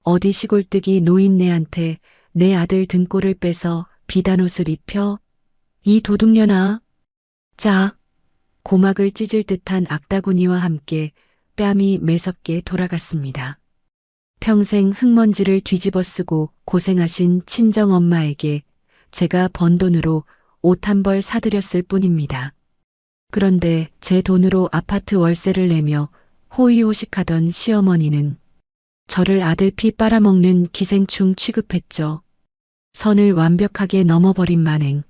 어디 시골뜨기 노인네한테 내 아들 등골을 빼서 비단옷을 입혀? 이 도둑년아. 자, 고막을 찢을 듯한 악다구니와 함께 뺨이 매섭게 돌아갔습니다. 평생 흙먼지를 뒤집어 쓰고 고생하신 친정엄마에게 제가 번 돈으로 옷 한 벌 사드렸을 뿐입니다. 그런데 제 돈으로 아파트 월세를 내며 호의호식하던 시어머니는 저를 아들 피 빨아먹는 기생충 취급했죠. 선을 완벽하게 넘어버린 만행.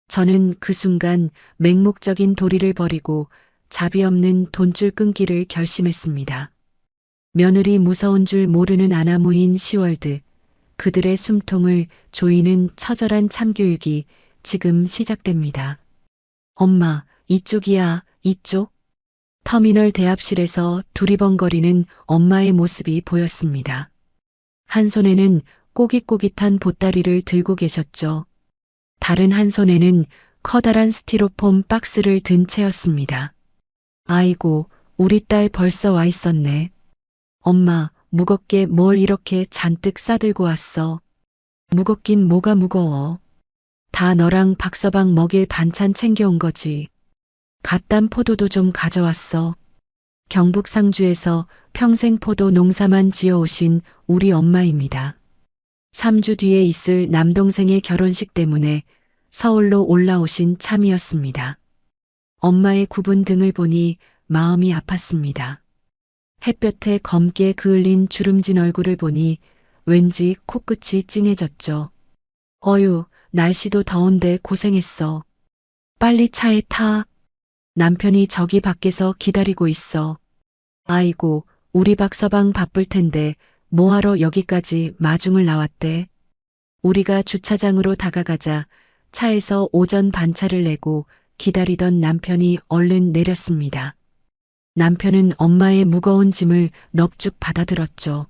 저는 그 순간 맹목적인 도리를 버리고 자비 없는 돈줄 끊기를 결심했습니다. 며느리 무서운 줄 모르는 아나무인 시월드, 그들의 숨통을 조이는 처절한 참교육이 지금 시작됩니다. 엄마, 이쪽이야, 이쪽. 터미널 대합실에서 두리번거리는 엄마의 모습이 보였습니다. 한 손에는 꼬깃꼬깃한 보따리를 들고 계셨죠. 다른 한 손에는 커다란 스티로폼 박스를 든 채였습니다. 아이고, 우리 딸 벌써 와 있었네. 엄마, 무겁게 뭘 이렇게 잔뜩 싸들고 왔어. 무겁긴 뭐가 무거워. 다 너랑 박서방 먹일 반찬 챙겨온 거지. 갓 딴 포도도 좀 가져왔어. 경북 상주에서 평생 포도 농사만 지어오신 우리 엄마입니다. 3주 뒤에 있을 남동생의 결혼식 때문에 서울로 올라오신 참이었습니다. 엄마의 굽은 등을 보니 마음이 아팠습니다. 햇볕에 검게 그을린 주름진 얼굴을 보니 왠지 코끝이 찡해졌죠. 어휴, 날씨도 더운데 고생했어. 빨리 차에 타. 남편이 저기 밖에서 기다리고 있어. 아이고, 우리 박서방 바쁠 텐데 뭐하러 여기까지 마중을 나왔대. 우리가 주차장으로 다가가자 차에서 오전 반차를 내고 기다리던 남편이 얼른 내렸습니다. 남편은 엄마의 무거운 짐을 넙죽 받아들었죠.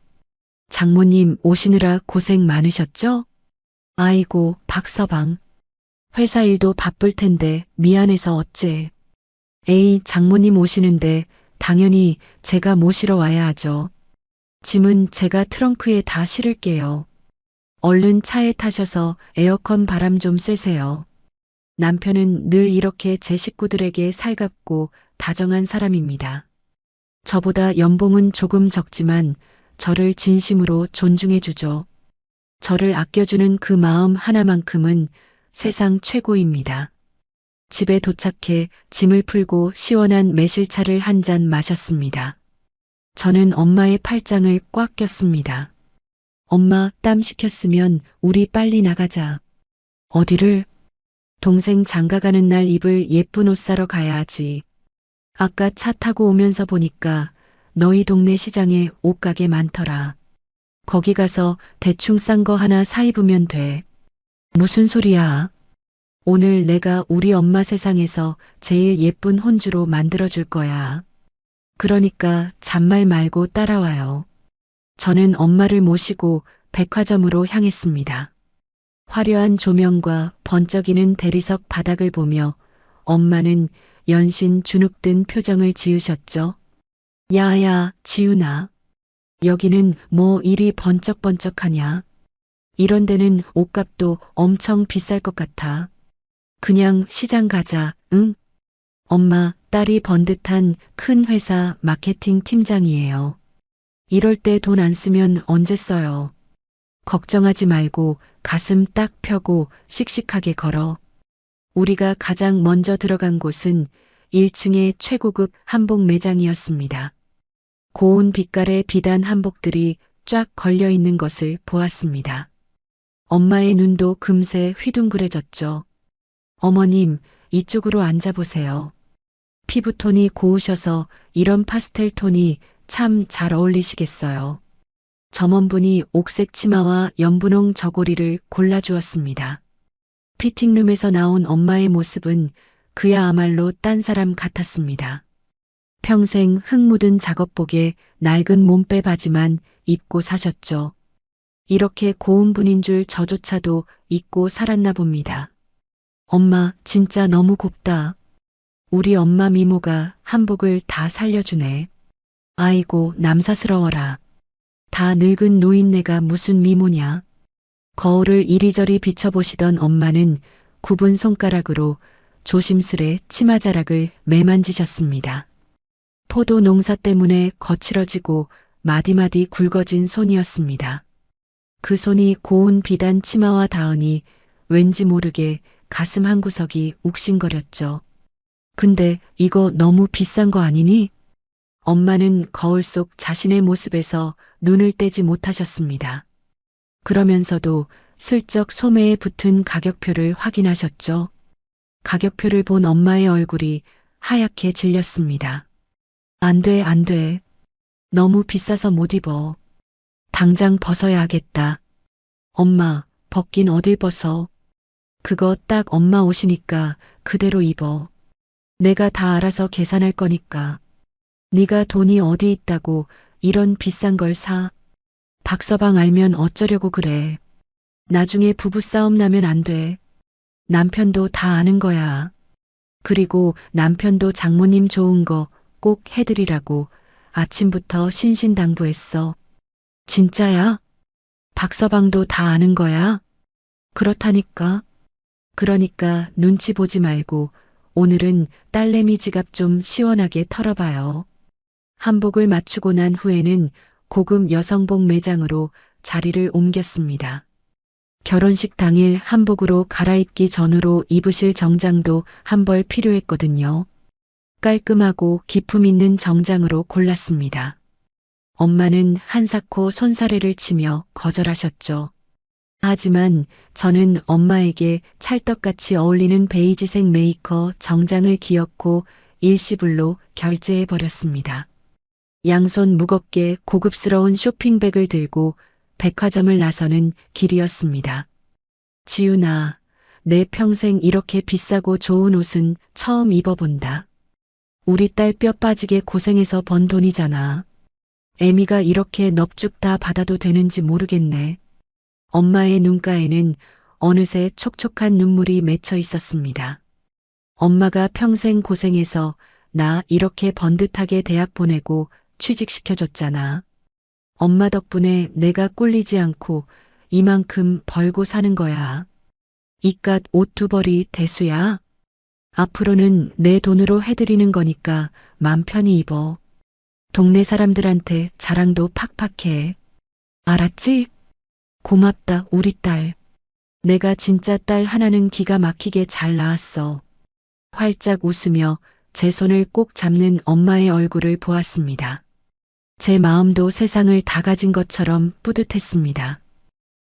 장모님 오시느라 고생 많으셨죠? 아이고, 박서방. 회사 일도 바쁠 텐데 미안해서 어째. 에이, 장모님 오시는데 당연히 제가 모시러 와야 하죠. 짐은 제가 트렁크에 다 실을게요. 얼른 차에 타셔서 에어컨 바람 좀 쐬세요. 남편은 늘 이렇게 제 식구들에게 살갑고 다정한 사람입니다. 저보다 연봉은 조금 적지만 저를 진심으로 존중해 주죠. 저를 아껴주는 그 마음 하나만큼은 세상 최고입니다. 집에 도착해 짐을 풀고 시원한 매실차를 한 잔 마셨습니다. 저는 엄마의 팔짱을 꽉 꼈습니다. 엄마, 땀 식혔으면 우리 빨리 나가자. 어디를? 동생 장가가는 날 입을 예쁜 옷 사러 가야 하지. 아까 차 타고 오면서 보니까 너희 동네 시장에 옷가게 많더라. 거기 가서 대충 싼 거 하나 사 입으면 돼. 무슨 소리야? 오늘 내가 우리 엄마 세상에서 제일 예쁜 혼주로 만들어줄 거야. 그러니까 잔말 말고 따라와요. 저는 엄마를 모시고 백화점으로 향했습니다. 화려한 조명과 번쩍이는 대리석 바닥을 보며 엄마는 연신 주눅든 표정을 지으셨죠. 야야, 지훈아. 여기는 뭐 이리 번쩍번쩍하냐. 이런 데는 옷값도 엄청 비쌀 것 같아. 그냥 시장 가자, 응? 엄마, 딸이 번듯한 큰 회사 마케팅 팀장이에요. 이럴 때 돈 안 쓰면 언제 써요. 걱정하지 말고 가슴 딱 펴고 씩씩하게 걸어. 우리가 가장 먼저 들어간 곳은 1층의 최고급 한복 매장이었습니다. 고운 빛깔의 비단 한복들이 쫙 걸려 있는 것을 보았습니다. 엄마의 눈도 금세 휘둥그레졌죠. 어머님, 이쪽으로 앉아보세요. 피부톤이 고우셔서 이런 파스텔 톤이 참 잘 어울리시겠어요. 점원분이 옥색 치마와 연분홍 저고리를 골라주었습니다. 피팅룸에서 나온 엄마의 모습은 그야말로 딴 사람 같았습니다. 평생 흙 묻은 작업복에 낡은 몸빼 바지만 입고 사셨죠. 이렇게 고운 분인 줄 저조차도 잊고 살았나 봅니다. 엄마, 진짜 너무 곱다. 우리 엄마 미모가 한복을 다 살려주네. 아이고, 남사스러워라. 다 늙은 노인네가 무슨 미모냐. 거울을 이리저리 비춰보시던 엄마는 굽은 손가락으로 조심스레 치마자락을 매만지셨습니다. 포도 농사 때문에 거칠어지고 마디마디 굵어진 손이었습니다. 그 손이 고운 비단 치마와 닿으니 왠지 모르게 가슴 한구석이 욱신거렸죠. 근데 이거 너무 비싼 거 아니니? 엄마는 거울 속 자신의 모습에서 눈을 떼지 못하셨습니다. 그러면서도 슬쩍 소매에 붙은 가격표를 확인하셨죠. 가격표를 본 엄마의 얼굴이 하얗게 질렸습니다. 안 돼, 안 돼. 너무 비싸서 못 입어. 당장 벗어야 하겠다. 엄마, 벗긴 어딜 벗어. 그거 딱 엄마 옷이니까 그대로 입어. 내가 다 알아서 계산할 거니까. 네가 돈이 어디 있다고 이런 비싼 걸 사. 박서방 알면 어쩌려고 그래. 나중에 부부싸움 나면 안 돼. 남편도 다 아는 거야. 그리고 남편도 장모님 좋은 거 꼭 해드리라고 아침부터 신신당부했어. 진짜야? 박서방도 다 아는 거야? 그렇다니까. 그러니까 눈치 보지 말고 오늘은 딸내미 지갑 좀 시원하게 털어봐요. 한복을 맞추고 난 후에는 고급 여성복 매장으로 자리를 옮겼습니다. 결혼식 당일 한복으로 갈아입기 전후로 입으실 정장도 한 벌 필요했거든요. 깔끔하고 기품 있는 정장으로 골랐습니다. 엄마는 한사코 손사래를 치며 거절하셨죠. 하지만 저는 엄마에게 찰떡같이 어울리는 베이지색 메이커 정장을 기어코 일시불로 결제해버렸습니다. 양손 무겁게 고급스러운 쇼핑백을 들고 백화점을 나서는 길이었습니다. 지훈아, 내 평생 이렇게 비싸고 좋은 옷은 처음 입어본다. 우리 딸 뼈 빠지게 고생해서 번 돈이잖아. 애미가 이렇게 넙죽 다 받아도 되는지 모르겠네. 엄마의 눈가에는 어느새 촉촉한 눈물이 맺혀 있었습니다. 엄마가 평생 고생해서 나 이렇게 번듯하게 대학 보내고 취직시켜줬잖아. 엄마 덕분에 내가 꿀리지 않고 이만큼 벌고 사는 거야. 이깟 옷 두 벌이 대수야. 앞으로는 내 돈으로 해드리는 거니까 맘 편히 입어. 동네 사람들한테 자랑도 팍팍 해. 알았지? 고맙다, 우리 딸. 내가 진짜 딸 하나는 기가 막히게 잘 낳았어. 활짝 웃으며 제 손을 꼭 잡는 엄마의 얼굴을 보았습니다. 제 마음도 세상을 다 가진 것처럼 뿌듯했습니다.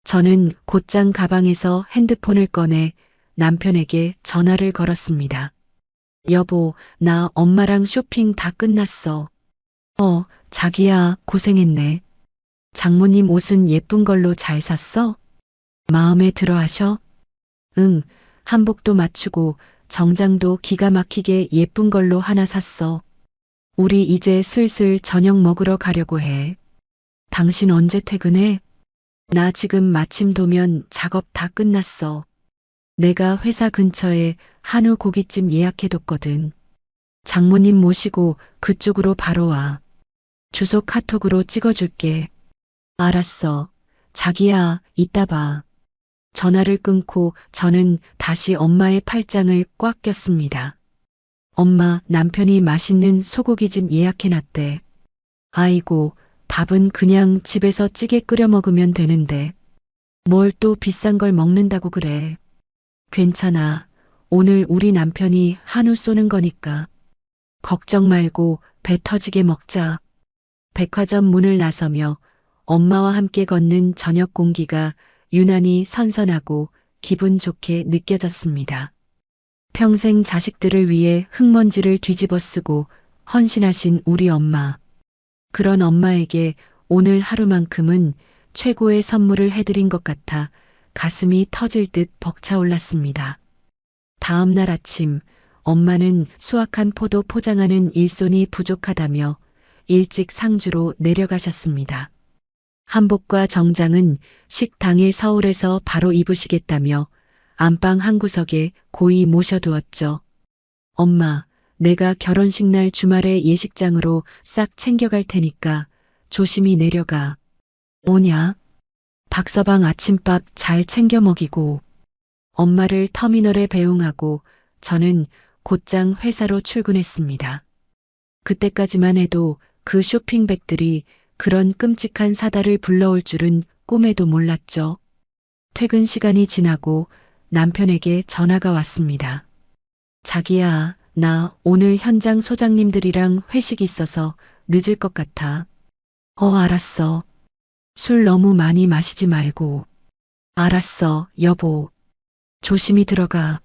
저는 곧장 가방에서 핸드폰을 꺼내 남편에게 전화를 걸었습니다. 여보, 나 엄마랑 쇼핑 다 끝났어. 자기야, 고생했네. 장모님 옷은 예쁜 걸로 잘 샀어? 마음에 들어 하셔? 응, 한복도 맞추고 정장도 기가 막히게 예쁜 걸로 하나 샀어. 우리 이제 슬슬 저녁 먹으러 가려고 해. 당신 언제 퇴근해? 나 지금 마침 도면 작업 다 끝났어. 내가 회사 근처에 한우 고깃집 예약해뒀거든. 장모님 모시고 그쪽으로 바로 와. 주소 카톡으로 찍어줄게. 알았어. 자기야, 이따 봐. 전화를 끊고 저는 다시 엄마의 팔짱을 꽉 꼈습니다. 엄마, 남편이 맛있는 소고기집 예약해놨대. 아이고, 밥은 그냥 집에서 찌개 끓여 먹으면 되는데. 뭘 또 비싼 걸 먹는다고 그래. 괜찮아. 오늘 우리 남편이 한우 쏘는 거니까. 걱정 말고 배 터지게 먹자. 백화점 문을 나서며 엄마와 함께 걷는 저녁 공기가 유난히 선선하고 기분 좋게 느껴졌습니다. 평생 자식들을 위해 흙먼지를 뒤집어 쓰고 헌신하신 우리 엄마. 그런 엄마에게 오늘 하루만큼은 최고의 선물을 해드린 것 같아 가슴이 터질 듯 벅차올랐습니다. 다음 날 아침 엄마는 수확한 포도 포장하는 일손이 부족하다며 일찍 상주로 내려가셨습니다. 한복과 정장은 식당일 서울에서 바로 입으시겠다며 안방 한 구석에 고이 모셔두었죠. 엄마, 내가 결혼식 날 주말에 예식장으로 싹 챙겨갈 테니까 조심히 내려가. 뭐냐? 박서방 아침밥 잘 챙겨 먹이고 엄마를 터미널에 배웅하고 저는 곧장 회사로 출근했습니다. 그때까지만 해도 그 쇼핑백들이 그런 끔찍한 사달을 불러올 줄은 꿈에도 몰랐죠. 퇴근 시간이 지나고 남편에게 전화가 왔습니다. 자기야, 나 오늘 현장 소장님들이랑 회식 있어서 늦을 것 같아. 알았어. 술 너무 많이 마시지 말고. 알았어, 여보. 조심히 들어가.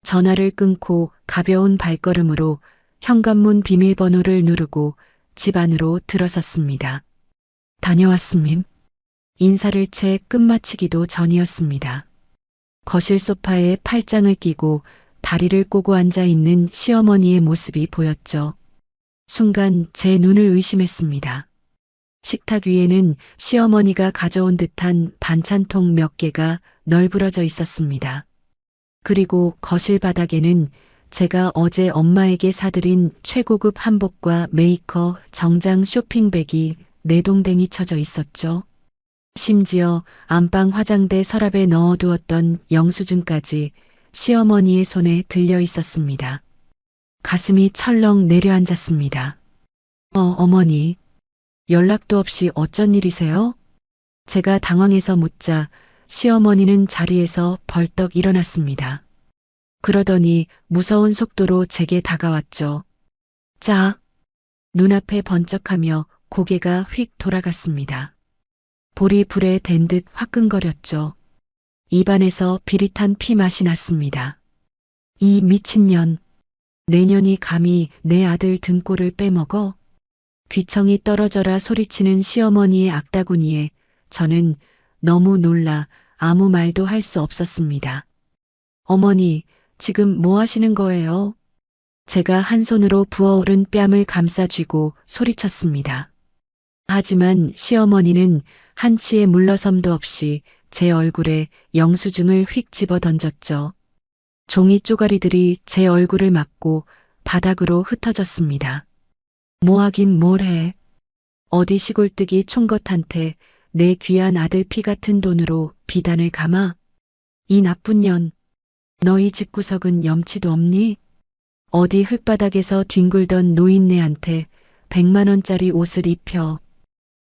전화를 끊고 가벼운 발걸음으로 현관문 비밀번호를 누르고 집 안으로 들어섰습니다. 다녀왔음님. 인사를 채 끝마치기도 전이었습니다. 거실 소파에 팔짱을 끼고 다리를 꼬고 앉아 있는 시어머니의 모습이 보였죠. 순간 제 눈을 의심했습니다. 식탁 위에는 시어머니가 가져온 듯한 반찬통 몇 개가 널브러져 있었습니다. 그리고 거실 바닥에는 제가 어제 엄마에게 사드린 최고급 한복과 메이커, 정장 쇼핑백이 내동댕이 쳐져 있었죠. 심지어 안방 화장대 서랍에 넣어두었던 영수증까지 시어머니의 손에 들려 있었습니다. 가슴이 철렁 내려앉았습니다. 어머니. 연락도 없이 어쩐 일이세요? 제가 당황해서 묻자 시어머니는 자리에서 벌떡 일어났습니다. 그러더니 무서운 속도로 제게 다가왔죠. 짝! 눈앞에 번쩍하며 고개가 휙 돌아갔습니다. 볼이 불에 댄 듯 화끈거렸죠. 입안에서 비릿한 피 맛이 났습니다. 이 미친년. 내년이 감히 내 아들 등골을 빼먹어? 귀청이 떨어져라 소리치는 시어머니의 악다구니에 저는 너무 놀라 아무 말도 할 수 없었습니다. 어머니, 지금 뭐 하시는 거예요? 제가 한 손으로 부어오른 뺨을 감싸 쥐고 소리쳤습니다. 하지만 시어머니는 한치의 물러섬도 없이 제 얼굴에 영수증을 휙 집어 던졌죠. 종이 쪼가리들이 제 얼굴을 막고 바닥으로 흩어졌습니다. 뭐 하긴 뭘 해. 어디 시골뜨기 총것한테 내 귀한 아들 피 같은 돈으로 비단을 감아? 이 나쁜 년. 너희 집구석은 염치도 없니? 어디 흙바닥에서 뒹굴던 노인네한테 100만 원짜리 옷을 입혀.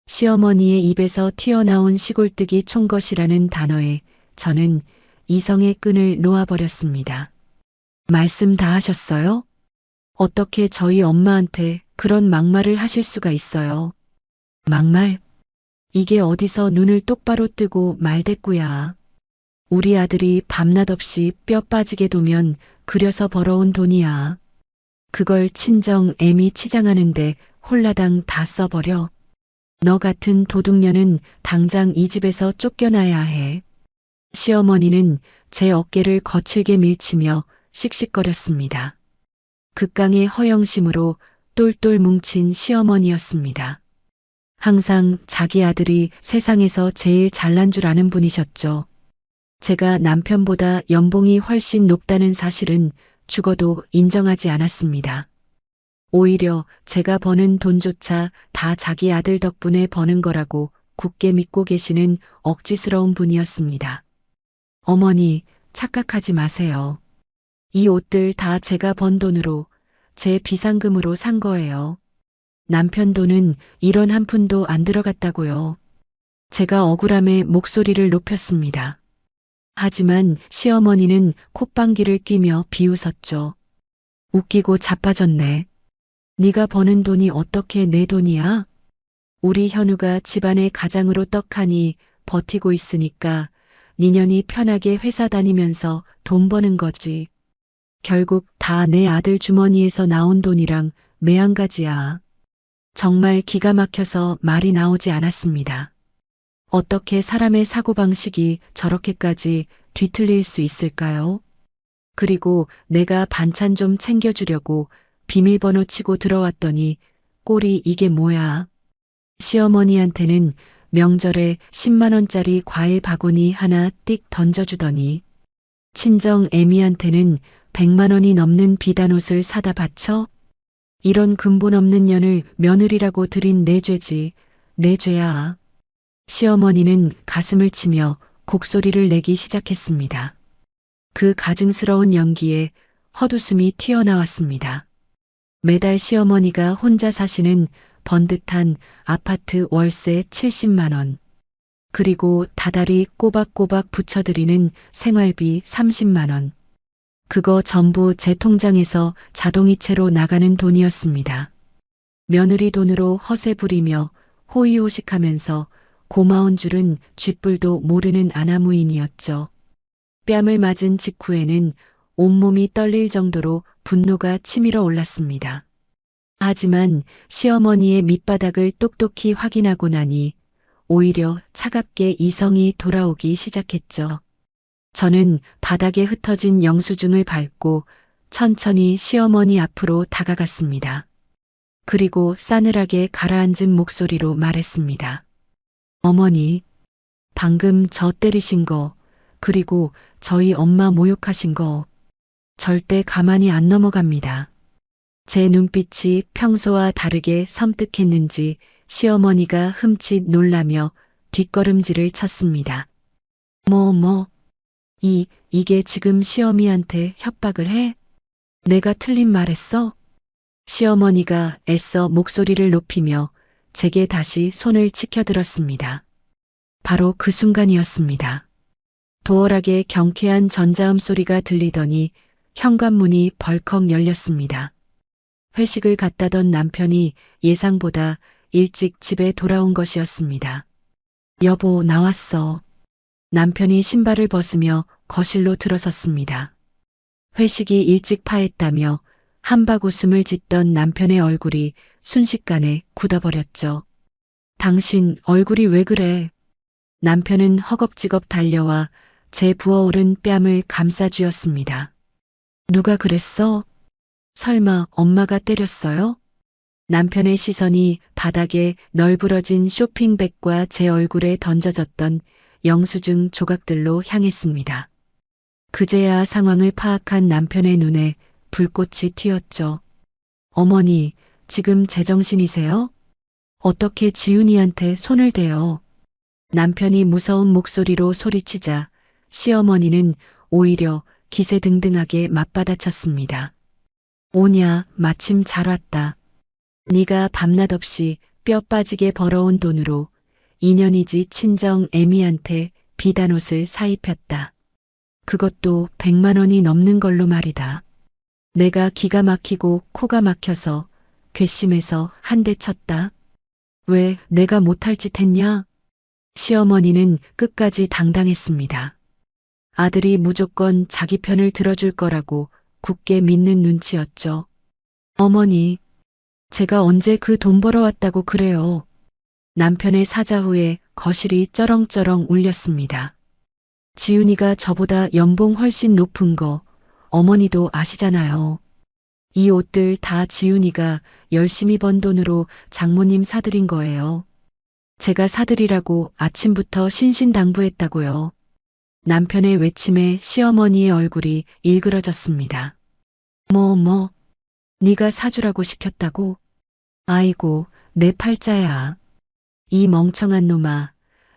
시어머니의 입에서 튀어나온 시골뜨기 총것이라는 단어에 저는 이성의 끈을 놓아버렸습니다. 말씀 다 하셨어요? 어떻게 저희 엄마한테 그런 막말을 하실 수가 있어요? 막말? 이게 어디서 눈을 똑바로 뜨고 말대꾸야. 우리 아들이 밤낮 없이 뼈 빠지게 두면 그려서 벌어온 돈이야. 그걸 친정 애미 치장하는데 홀라당 다 써버려. 너 같은 도둑년은 당장 이 집에서 쫓겨나야 해. 시어머니는 제 어깨를 거칠게 밀치며 씩씩거렸습니다. 극강의 허영심으로 똘똘 뭉친 시어머니였습니다. 항상 자기 아들이 세상에서 제일 잘난 줄 아는 분이셨죠. 제가 남편보다 연봉이 훨씬 높다는 사실은 죽어도 인정하지 않았습니다. 오히려 제가 버는 돈조차 다 자기 아들 덕분에 버는 거라고 굳게 믿고 계시는 억지스러운 분이었습니다. 어머니, 착각하지 마세요. 이 옷들 다 제가 번 돈으로, 제 비상금으로 산 거예요. 남편 돈은 1원 한 푼도 안 들어갔다고요. 제가 억울함에 목소리를 높였습니다. 하지만 시어머니는 콧방귀를 뀌며 비웃었죠. 웃기고 자빠졌네. 네가 버는 돈이 어떻게 내 돈이야? 우리 현우가 집안의 가장으로 떡하니 버티고 있으니까 니년이 편하게 회사 다니면서 돈 버는 거지. 결국 다 내 아들 주머니에서 나온 돈이랑 매한가지야. 정말 기가 막혀서 말이 나오지 않았습니다. 어떻게 사람의 사고방식이 저렇게까지 뒤틀릴 수 있을까요? 그리고 내가 반찬 좀 챙겨주려고 비밀번호 치고 들어왔더니 꼴이 이게 뭐야? 시어머니한테는 명절에 10만 원짜리 과일 바구니 하나 띡 던져주더니 친정 애미한테는 100만 원이 넘는 비단옷을 사다 바쳐? 이런 근본 없는 년을 며느리라고 들인 내 죄지, 내 죄야. 시어머니는 가슴을 치며 곡소리를 내기 시작했습니다. 그 가증스러운 연기에 헛웃음이 튀어나왔습니다. 매달 시어머니가 혼자 사시는 번듯한 아파트 월세 70만 원, 그리고 다달이 꼬박꼬박 붙여드리는 생활비 30만 원. 그거 전부 제 통장에서 자동이체로 나가는 돈이었습니다. 며느리 돈으로 허세 부리며 호의호식하면서 고마운 줄은 쥐뿔도 모르는 아나무인이었죠. 뺨을 맞은 직후에는 온몸이 떨릴 정도로 분노가 치밀어 올랐습니다. 하지만 시어머니의 밑바닥을 똑똑히 확인하고 나니 오히려 차갑게 이성이 돌아오기 시작했죠. 저는 바닥에 흩어진 영수증을 밟고 천천히 시어머니 앞으로 다가갔습니다. 그리고 싸늘하게 가라앉은 목소리로 말했습니다. 어머니, 방금 저 때리신 거, 그리고 저희 엄마 모욕하신 거 절대 가만히 안 넘어갑니다. 제 눈빛이 평소와 다르게 섬뜩했는지 시어머니가 흠칫 놀라며 뒷걸음질을 쳤습니다. 이게 지금 시어미한테 협박을 해? 내가 틀린 말했어? 시어머니가 애써 목소리를 높이며 제게 다시 손을 치켜들었습니다. 바로 그 순간이었습니다. 도어락에 경쾌한 전자음 소리가 들리더니 현관문이 벌컥 열렸습니다. 회식을 갔다던 남편이 예상보다 일찍 집에 돌아온 것이었습니다. 여보, 나왔어. 남편이 신발을 벗으며 거실로 들어섰습니다. 회식이 일찍 파했다며 한박 웃음을 짓던 남편의 얼굴이 순식간에 굳어버렸죠. 당신 얼굴이 왜 그래? 남편은 허겁지겁 달려와 제 부어오른 뺨을 감싸쥐었습니다. 누가 그랬어? 설마 엄마가 때렸어요? 남편의 시선이 바닥에 널브러진 쇼핑백과 제 얼굴에 던져졌던 영수증 조각들로 향했습니다. 그제야 상황을 파악한 남편의 눈에 불꽃이 튀었죠. 어머니, 지금 제정신이세요? 어떻게 지훈이한테 손을 대요? 남편이 무서운 목소리로 소리치자 시어머니는 오히려 기세등등하게 맞받아쳤습니다. 오냐, 마침 잘 왔다. 네가 밤낮 없이 뼈 빠지게 벌어온 돈으로 2년이지 친정 애미한테 비단옷을 사입혔다. 그것도 100만 원이 넘는 걸로 말이다. 내가 기가 막히고 코가 막혀서 괘씸해서 한 대 쳤다. 왜 내가 못할 짓 했냐? 시어머니는 끝까지 당당했습니다. 아들이 무조건 자기 편을 들어줄 거라고 굳게 믿는 눈치였죠. 어머니, 제가 언제 그 돈 벌어왔다고 그래요. 남편의 사자 후에 거실이 쩌렁쩌렁 울렸습니다. 지훈이가 저보다 연봉 훨씬 높은 거 어머니도 아시잖아요. 이 옷들 다 지훈이가 열심히 번 돈으로 장모님 사드린 거예요. 제가 사드리라고 아침부터 신신당부했다고요. 남편의 외침에 시어머니의 얼굴이 일그러졌습니다. 네가 사주라고 시켰다고? 아이고, 내 팔자야. 이 멍청한 놈아,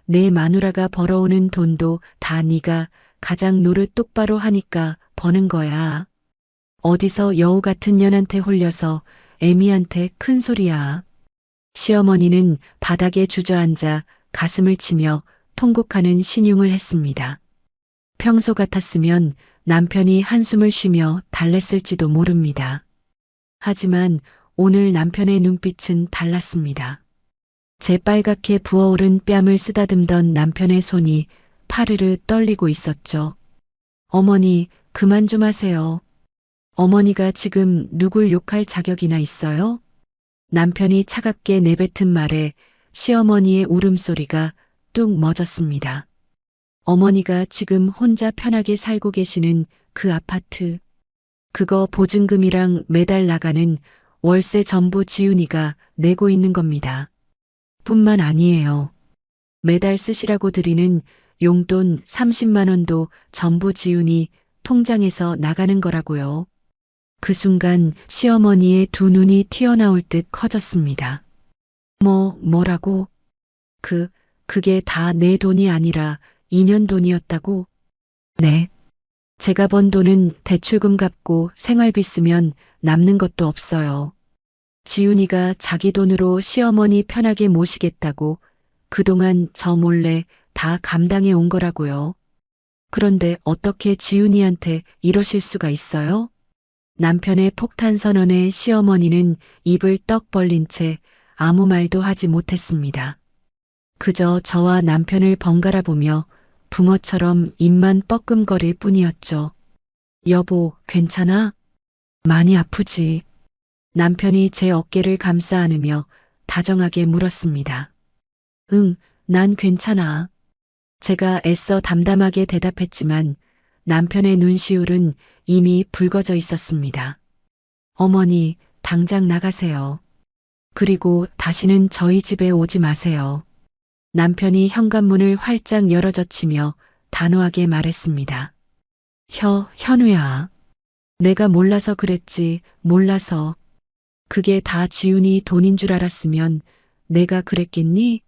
내 마누라가 벌어오는 돈도 다 네가 가장 노릇 똑바로 하니까 버는 거야. 어디서 여우 같은 년한테 홀려서 애미한테 큰 소리야. 시어머니는 바닥에 주저앉아 가슴을 치며 통곡하는 신용을 했습니다. 평소 같았으면 남편이 한숨을 쉬며 달랬을지도 모릅니다. 하지만 오늘 남편의 눈빛은 달랐습니다. 재빨갛게 부어오른 뺨을 쓰다듬던 남편의 손이 파르르 떨리고 있었죠. 어머니, 그만 좀 하세요. 어머니가 지금 누굴 욕할 자격이나 있어요? 남편이 차갑게 내뱉은 말에 시어머니의 울음소리가 뚝 멎었습니다. 어머니가 지금 혼자 편하게 살고 계시는 그 아파트, 그거 보증금이랑 매달 나가는 월세 전부 지훈이가 내고 있는 겁니다. 뿐만 아니에요. 매달 쓰시라고 드리는 용돈 30만 원도 전부 지훈이 통장에서 나가는 거라고요. 그 순간 시어머니의 두 눈이 튀어나올 듯 커졌습니다. 뭐라고? 그게 다 내 돈이 아니라 2년 돈이었다고? 네. 제가 번 돈은 대출금 갚고 생활비 쓰면 남는 것도 없어요. 지훈이가 자기 돈으로 시어머니 편하게 모시겠다고 그동안 저 몰래 다 감당해 온 거라고요. 그런데 어떻게 지훈이한테 이러실 수가 있어요? 남편의 폭탄 선언에 시어머니는 입을 떡 벌린 채 아무 말도 하지 못했습니다. 그저 저와 남편을 번갈아 보며 붕어처럼 입만 뻐끔거릴 뿐이었죠. 여보, 괜찮아? 많이 아프지? 남편이 제 어깨를 감싸 안으며 다정하게 물었습니다. 응, 난 괜찮아. 제가 애써 담담하게 대답했지만 남편의 눈시울은 이미 붉어져 있었습니다. 어머니, 당장 나가세요. 그리고 다시는 저희 집에 오지 마세요. 남편이 현관문을 활짝 열어젖히며 단호하게 말했습니다. 현우야. 내가 몰라서 그랬지, 몰라서. 그게 다 지훈이 돈인 줄 알았으면 내가 그랬겠니?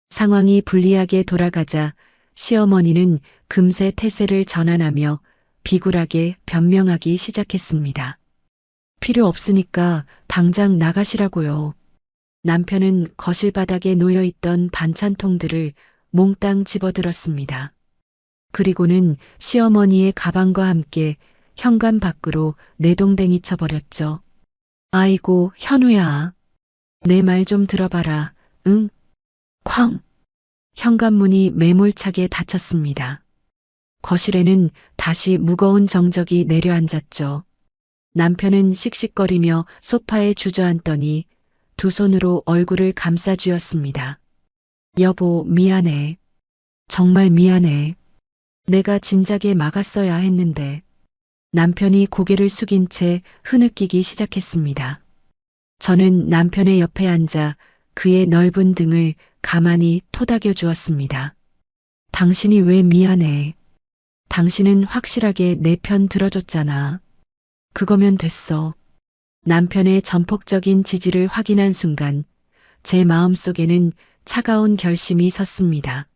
상황이 불리하게 돌아가자 시어머니는 금세 태세를 전환하며 비굴하게 변명하기 시작했습니다. 필요 없으니까 당장 나가시라고요. 남편은 거실 바닥에 놓여있던 반찬통들을 몽땅 집어들었습니다. 그리고는 시어머니의 가방과 함께 현관 밖으로 내동댕이 쳐버렸죠. 아이고, 현우야. 내 말 좀 들어봐라. 응? 쾅! 현관문이 매몰차게 닫혔습니다. 거실에는 다시 무거운 정적이 내려앉았죠. 남편은 씩씩거리며 소파에 주저앉더니 두 손으로 얼굴을 감싸쥐었습니다. 여보, 미안해. 정말 미안해. 내가 진작에 막았어야 했는데. 남편이 고개를 숙인 채 흐느끼기 시작했습니다. 저는 남편의 옆에 앉아 그의 넓은 등을 가만히 토닥여 주었습니다. 당신이 왜 미안해? 당신은 확실하게 내 편 들어줬잖아. 그거면 됐어. 남편의 전폭적인 지지를 확인한 순간 제 마음속에는 차가운 결심이 섰습니다.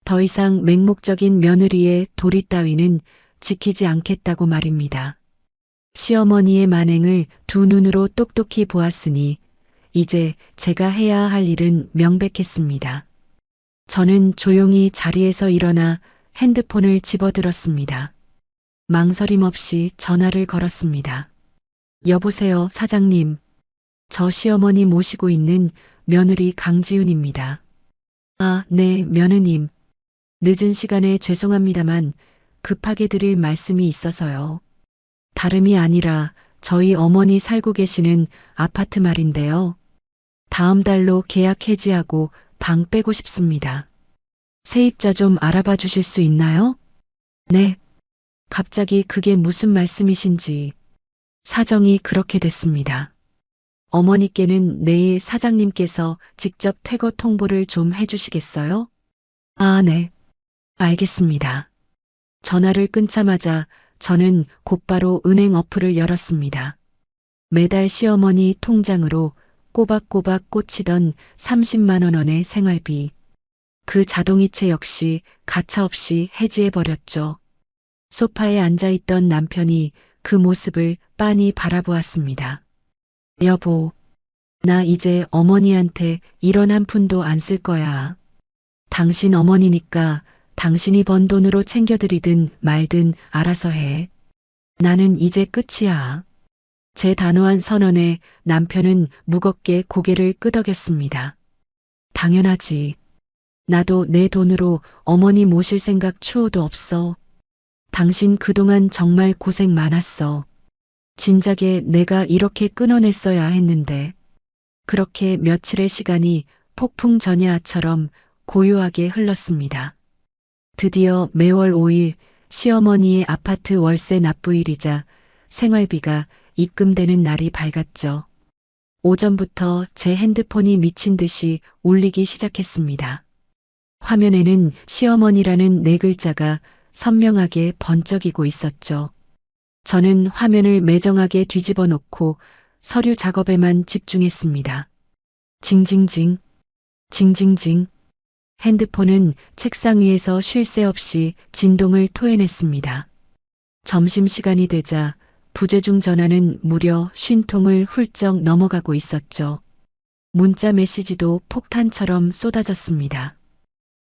더 이상 맹목적인 며느리의 도리 따위는 지키지 않겠다고 말입니다. 시어머니의 만행을 두 눈으로 똑똑히 보았으니 이제 제가 해야 할 일은 명백했습니다. 저는 조용히 자리에서 일어나 핸드폰을 집어들었습니다. 망설임 없이 전화를 걸었습니다. 여보세요, 사장님. 저 시어머니 모시고 있는 며느리 강지윤입니다. 아, 네, 며느님. 늦은 시간에 죄송합니다만 급하게 드릴 말씀이 있어서요. 다름이 아니라 저희 어머니 살고 계시는 아파트 말인데요. 다음 달로 계약 해지하고 방 빼고 싶습니다. 세입자 좀 알아봐 주실 수 있나요? 네. 갑자기 그게 무슨 말씀이신지. 사정이 그렇게 됐습니다. 어머니께는 내일 사장님께서 직접 퇴거 통보를 좀 해주시겠어요? 아, 네. 알겠습니다. 전화를 끊자마자 저는 곧바로 은행 어플을 열었습니다. 매달 시어머니 통장으로 꼬박꼬박 꽂히던 30만 원의 생활비. 그 자동이체 역시 가차없이 해지해버렸죠. 소파에 앉아있던 남편이 그 모습을 빤히 바라보았습니다. 여보, 나 이제 어머니한테 1원 한 푼도 안 쓸 거야. 당신 어머니니까 당신이 번 돈으로 챙겨드리든 말든 알아서 해. 나는 이제 끝이야. 제 단호한 선언에 남편은 무겁게 고개를 끄덕였습니다. 당연하지. 나도 내 돈으로 어머니 모실 생각 추호도 없어. 당신 그동안 정말 고생 많았어. 진작에 내가 이렇게 끊어냈어야 했는데. 그렇게 며칠의 시간이 폭풍전야처럼 고요하게 흘렀습니다. 드디어 매월 5일 시어머니의 아파트 월세 납부일이자 생활비가 입금되는 날이 밝았죠. 오전부터 제 핸드폰이 미친 듯이 울리기 시작했습니다. 화면에는 시어머니라는 네 글자가 선명하게 번쩍이고 있었죠. 저는 화면을 매정하게 뒤집어 놓고 서류 작업에만 집중했습니다. 징징징, 징징징. 핸드폰은 책상 위에서 쉴 새 없이 진동을 토해냈습니다. 점심시간이 되자 부재중 전화는 무려 50통을 훌쩍 넘어가고 있었죠. 문자 메시지도 폭탄처럼 쏟아졌습니다.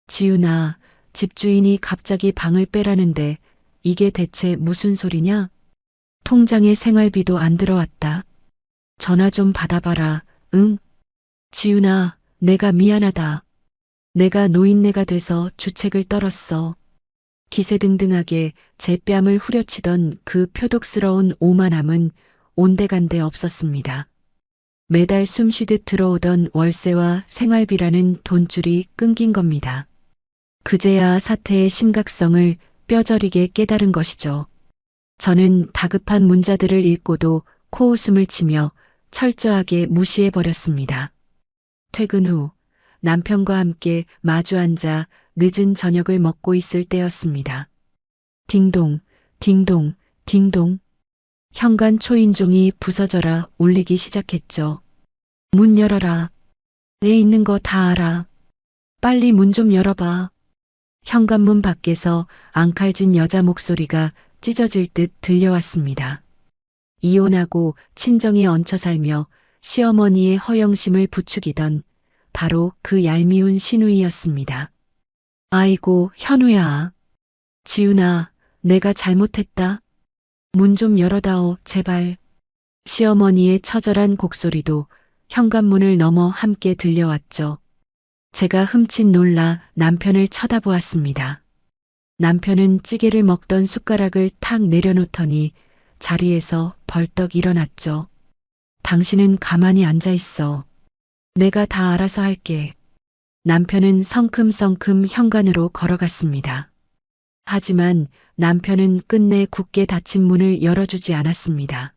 지훈아, 집주인이 갑자기 방을 빼라는데 이게 대체 무슨 소리냐? 통장에 생활비도 안 들어왔다. 전화 좀 받아봐라. 응? 지훈아, 내가 미안하다. 내가 노인네가 돼서 주책을 떨었어. 기세등등하게 제 뺨을 후려치던 그 표독스러운 오만함은 온데간데 없었습니다. 매달 숨쉬듯 들어오던 월세와 생활비라는 돈줄이 끊긴 겁니다. 그제야 사태의 심각성을 뼈저리게 깨달은 것이죠. 저는 다급한 문자들을 읽고도 코웃음을 치며 철저하게 무시해버렸습니다. 퇴근 후 남편과 함께 마주 앉아 늦은 저녁을 먹고 있을 때였습니다. 딩동, 딩동, 딩동. 현관 초인종이 부서져라 울리기 시작했죠. 문 열어라. 내 있는 거 다 알아. 빨리 문 좀 열어봐. 현관문 밖에서 앙칼진 여자 목소리가 찢어질 듯 들려왔습니다. 이혼하고 친정에 얹혀 살며 시어머니의 허영심을 부추기던 바로 그 얄미운 시누이였습니다. 아이고, 현우야. 지훈아, 내가 잘못했다. 문 좀 열어다오, 제발. 시어머니의 처절한 곡소리도 현관문을 넘어 함께 들려왔죠. 제가 흠칫 놀라 남편을 쳐다보았습니다. 남편은 찌개를 먹던 숟가락을 탁 내려놓더니 자리에서 벌떡 일어났죠. 당신은 가만히 앉아 있어. 내가 다 알아서 할게. 남편은 성큼성큼 현관으로 걸어갔습니다. 하지만 남편은 끝내 굳게 닫힌 문을 열어주지 않았습니다.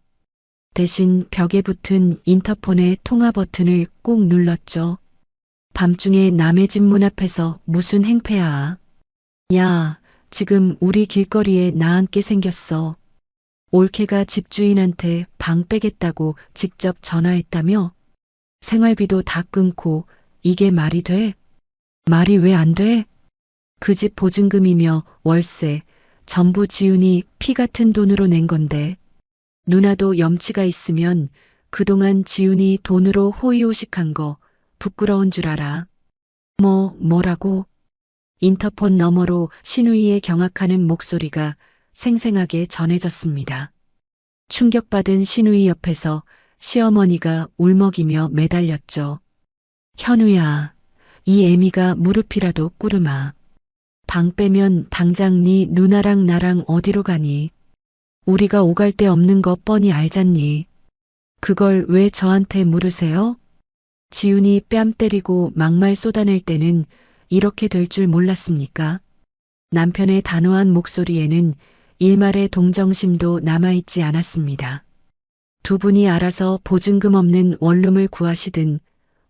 대신 벽에 붙은 인터폰의 통화 버튼을 꾹 눌렀죠. 밤중에 남의 집 문 앞에서 무슨 행패야. 야, 지금 우리 길거리에 나앉게 생겼어. 올케가 집주인한테 방 빼겠다고 직접 전화했다며? 생활비도 다 끊고 이게 말이 돼? 말이 왜 안 돼? 그 집 보증금이며 월세, 전부 지훈이 피 같은 돈으로 낸 건데. 누나도 염치가 있으면 그동안 지훈이 돈으로 호의호식한 거 부끄러운 줄 알아. 뭐라고? 인터폰 너머로 시누이의 경악하는 목소리가 생생하게 전해졌습니다. 충격받은 시누이 옆에서 시어머니가 울먹이며 매달렸죠. 현우야, 이 애미가 무릎이라도 꿇으마. 방 빼면 당장 네 누나랑 나랑 어디로 가니? 우리가 오갈 데 없는 거 뻔히 알잖니. 그걸 왜 저한테 물으세요? 지훈이 뺨 때리고 막말 쏟아낼 때는 이렇게 될 줄 몰랐습니까? 남편의 단호한 목소리에는 일말의 동정심도 남아있지 않았습니다. 두 분이 알아서 보증금 없는 원룸을 구하시든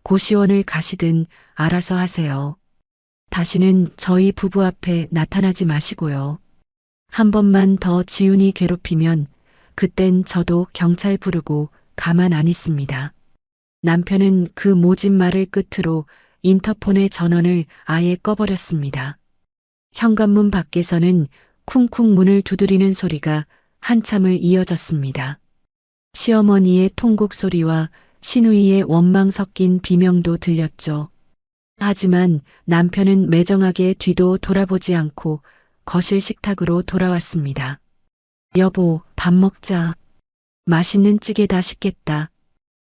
고시원을 가시든 알아서 하세요. 다시는 저희 부부 앞에 나타나지 마시고요. 한 번만 더 지훈이 괴롭히면 그땐 저도 경찰 부르고 가만 안 있습니다. 남편은 그 모진 말을 끝으로 인터폰의 전원을 아예 꺼버렸습니다. 현관문 밖에서는 쿵쿵 문을 두드리는 소리가 한참을 이어졌습니다. 시어머니의 통곡 소리와 시누이의 원망 섞인 비명도 들렸죠. 하지만 남편은 매정하게 뒤도 돌아보지 않고 거실 식탁으로 돌아왔습니다. 여보, 밥 먹자. 맛있는 찌개다 식겠다.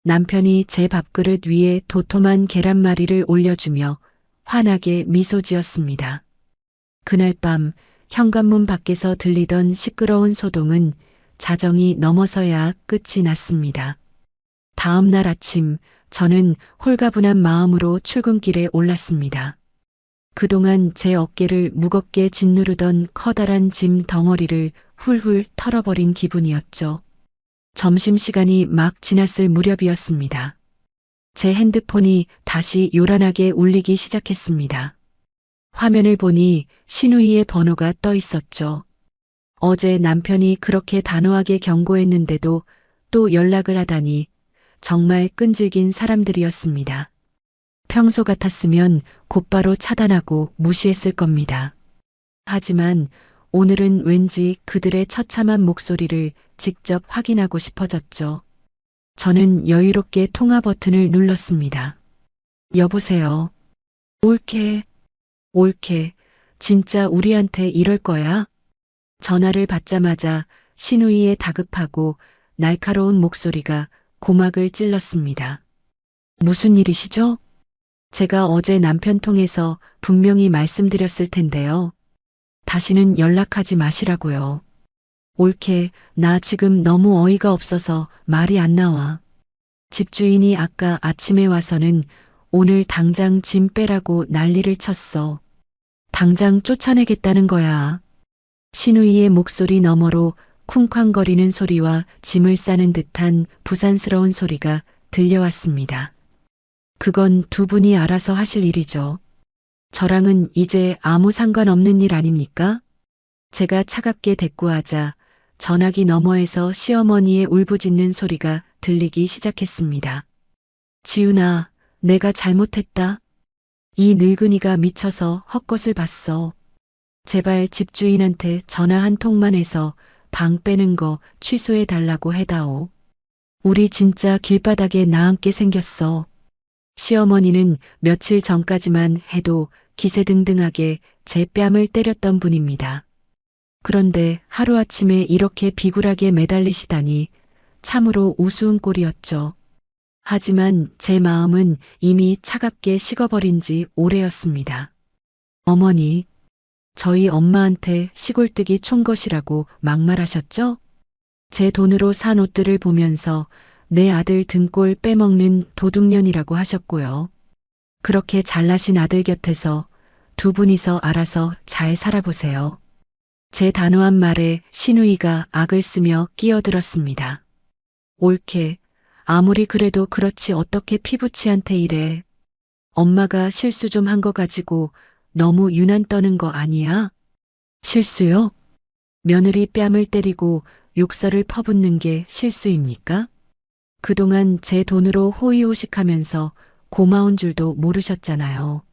남편이 제 밥그릇 위에 도톰한 계란말이를 올려주며 환하게 미소 지었습니다. 그날 밤 현관문 밖에서 들리던 시끄러운 소동은 자정이 넘어서야 끝이 났습니다. 다음 날 아침 저는 홀가분한 마음으로 출근길에 올랐습니다. 그동안 제 어깨를 무겁게 짓누르던 커다란 짐 덩어리를 훌훌 털어버린 기분이었죠. 점심시간이 막 지났을 무렵이었습니다. 제 핸드폰이 다시 요란하게 울리기 시작했습니다. 화면을 보니 시누이의 번호가 떠 있었죠. 어제 남편이 그렇게 단호하게 경고했는데도 또 연락을 하다니 정말 끈질긴 사람들이었습니다. 평소 같았으면 곧바로 차단하고 무시했을 겁니다. 하지만 오늘은 왠지 그들의 처참한 목소리를 직접 확인하고 싶어졌죠. 저는 여유롭게 통화 버튼을 눌렀습니다. 여보세요. 옳게, 옳게, 진짜 우리한테 이럴 거야? 전화를 받자마자 신우이의 다급하고 날카로운 목소리가 고막을 찔렀습니다. 무슨 일이시죠? 제가 어제 남편 통해서 분명히 말씀드렸을 텐데요. 다시는 연락하지 마시라고요. 옳게, 나 지금 너무 어이가 없어서 말이 안 나와. 집주인이 아까 아침에 와서는 오늘 당장 짐 빼라고 난리를 쳤어. 당장 쫓아내겠다는 거야. 신우이의 목소리 너머로 쿵쾅거리는 소리와 짐을 싸는 듯한 부산스러운 소리가 들려왔습니다. 그건 두 분이 알아서 하실 일이죠. 저랑은 이제 아무 상관없는 일 아닙니까? 제가 차갑게 대꾸하자 전화기 너머에서 시어머니의 울부짖는 소리가 들리기 시작했습니다. 지훈아, 내가 잘못했다. 이 늙은이가 미쳐서 헛것을 봤어. 제발 집주인한테 전화 한 통만 해서 방 빼는 거 취소해 달라고 해다오. 우리 진짜 길바닥에 나앉게 생겼어. 시어머니는 며칠 전까지만 해도 기세등등하게 제 뺨을 때렸던 분입니다. 그런데 하루아침에 이렇게 비굴하게 매달리시다니 참으로 우스운 꼴이었죠. 하지만 제 마음은 이미 차갑게 식어버린 지 오래였습니다. 어머니, 저희 엄마한테 시골뜨기 촌 것이라고 막말하셨죠? 제 돈으로 산 옷들을 보면서 내 아들 등골 빼먹는 도둑년이라고 하셨고요. 그렇게 잘나신 아들 곁에서 두 분이서 알아서 잘 살아보세요. 제 단호한 말에 신우이가 악을 쓰며 끼어들었습니다. 옳게, 아무리 그래도 그렇지 어떻게 피부치한테 이래. 엄마가 실수 좀 한 거 가지고 너무 유난 떠는 거 아니야? 실수요? 며느리 뺨을 때리고 욕설을 퍼붓는 게 실수입니까? 그동안 제 돈으로 호의호식하면서 고마운 줄도 모르셨잖아요.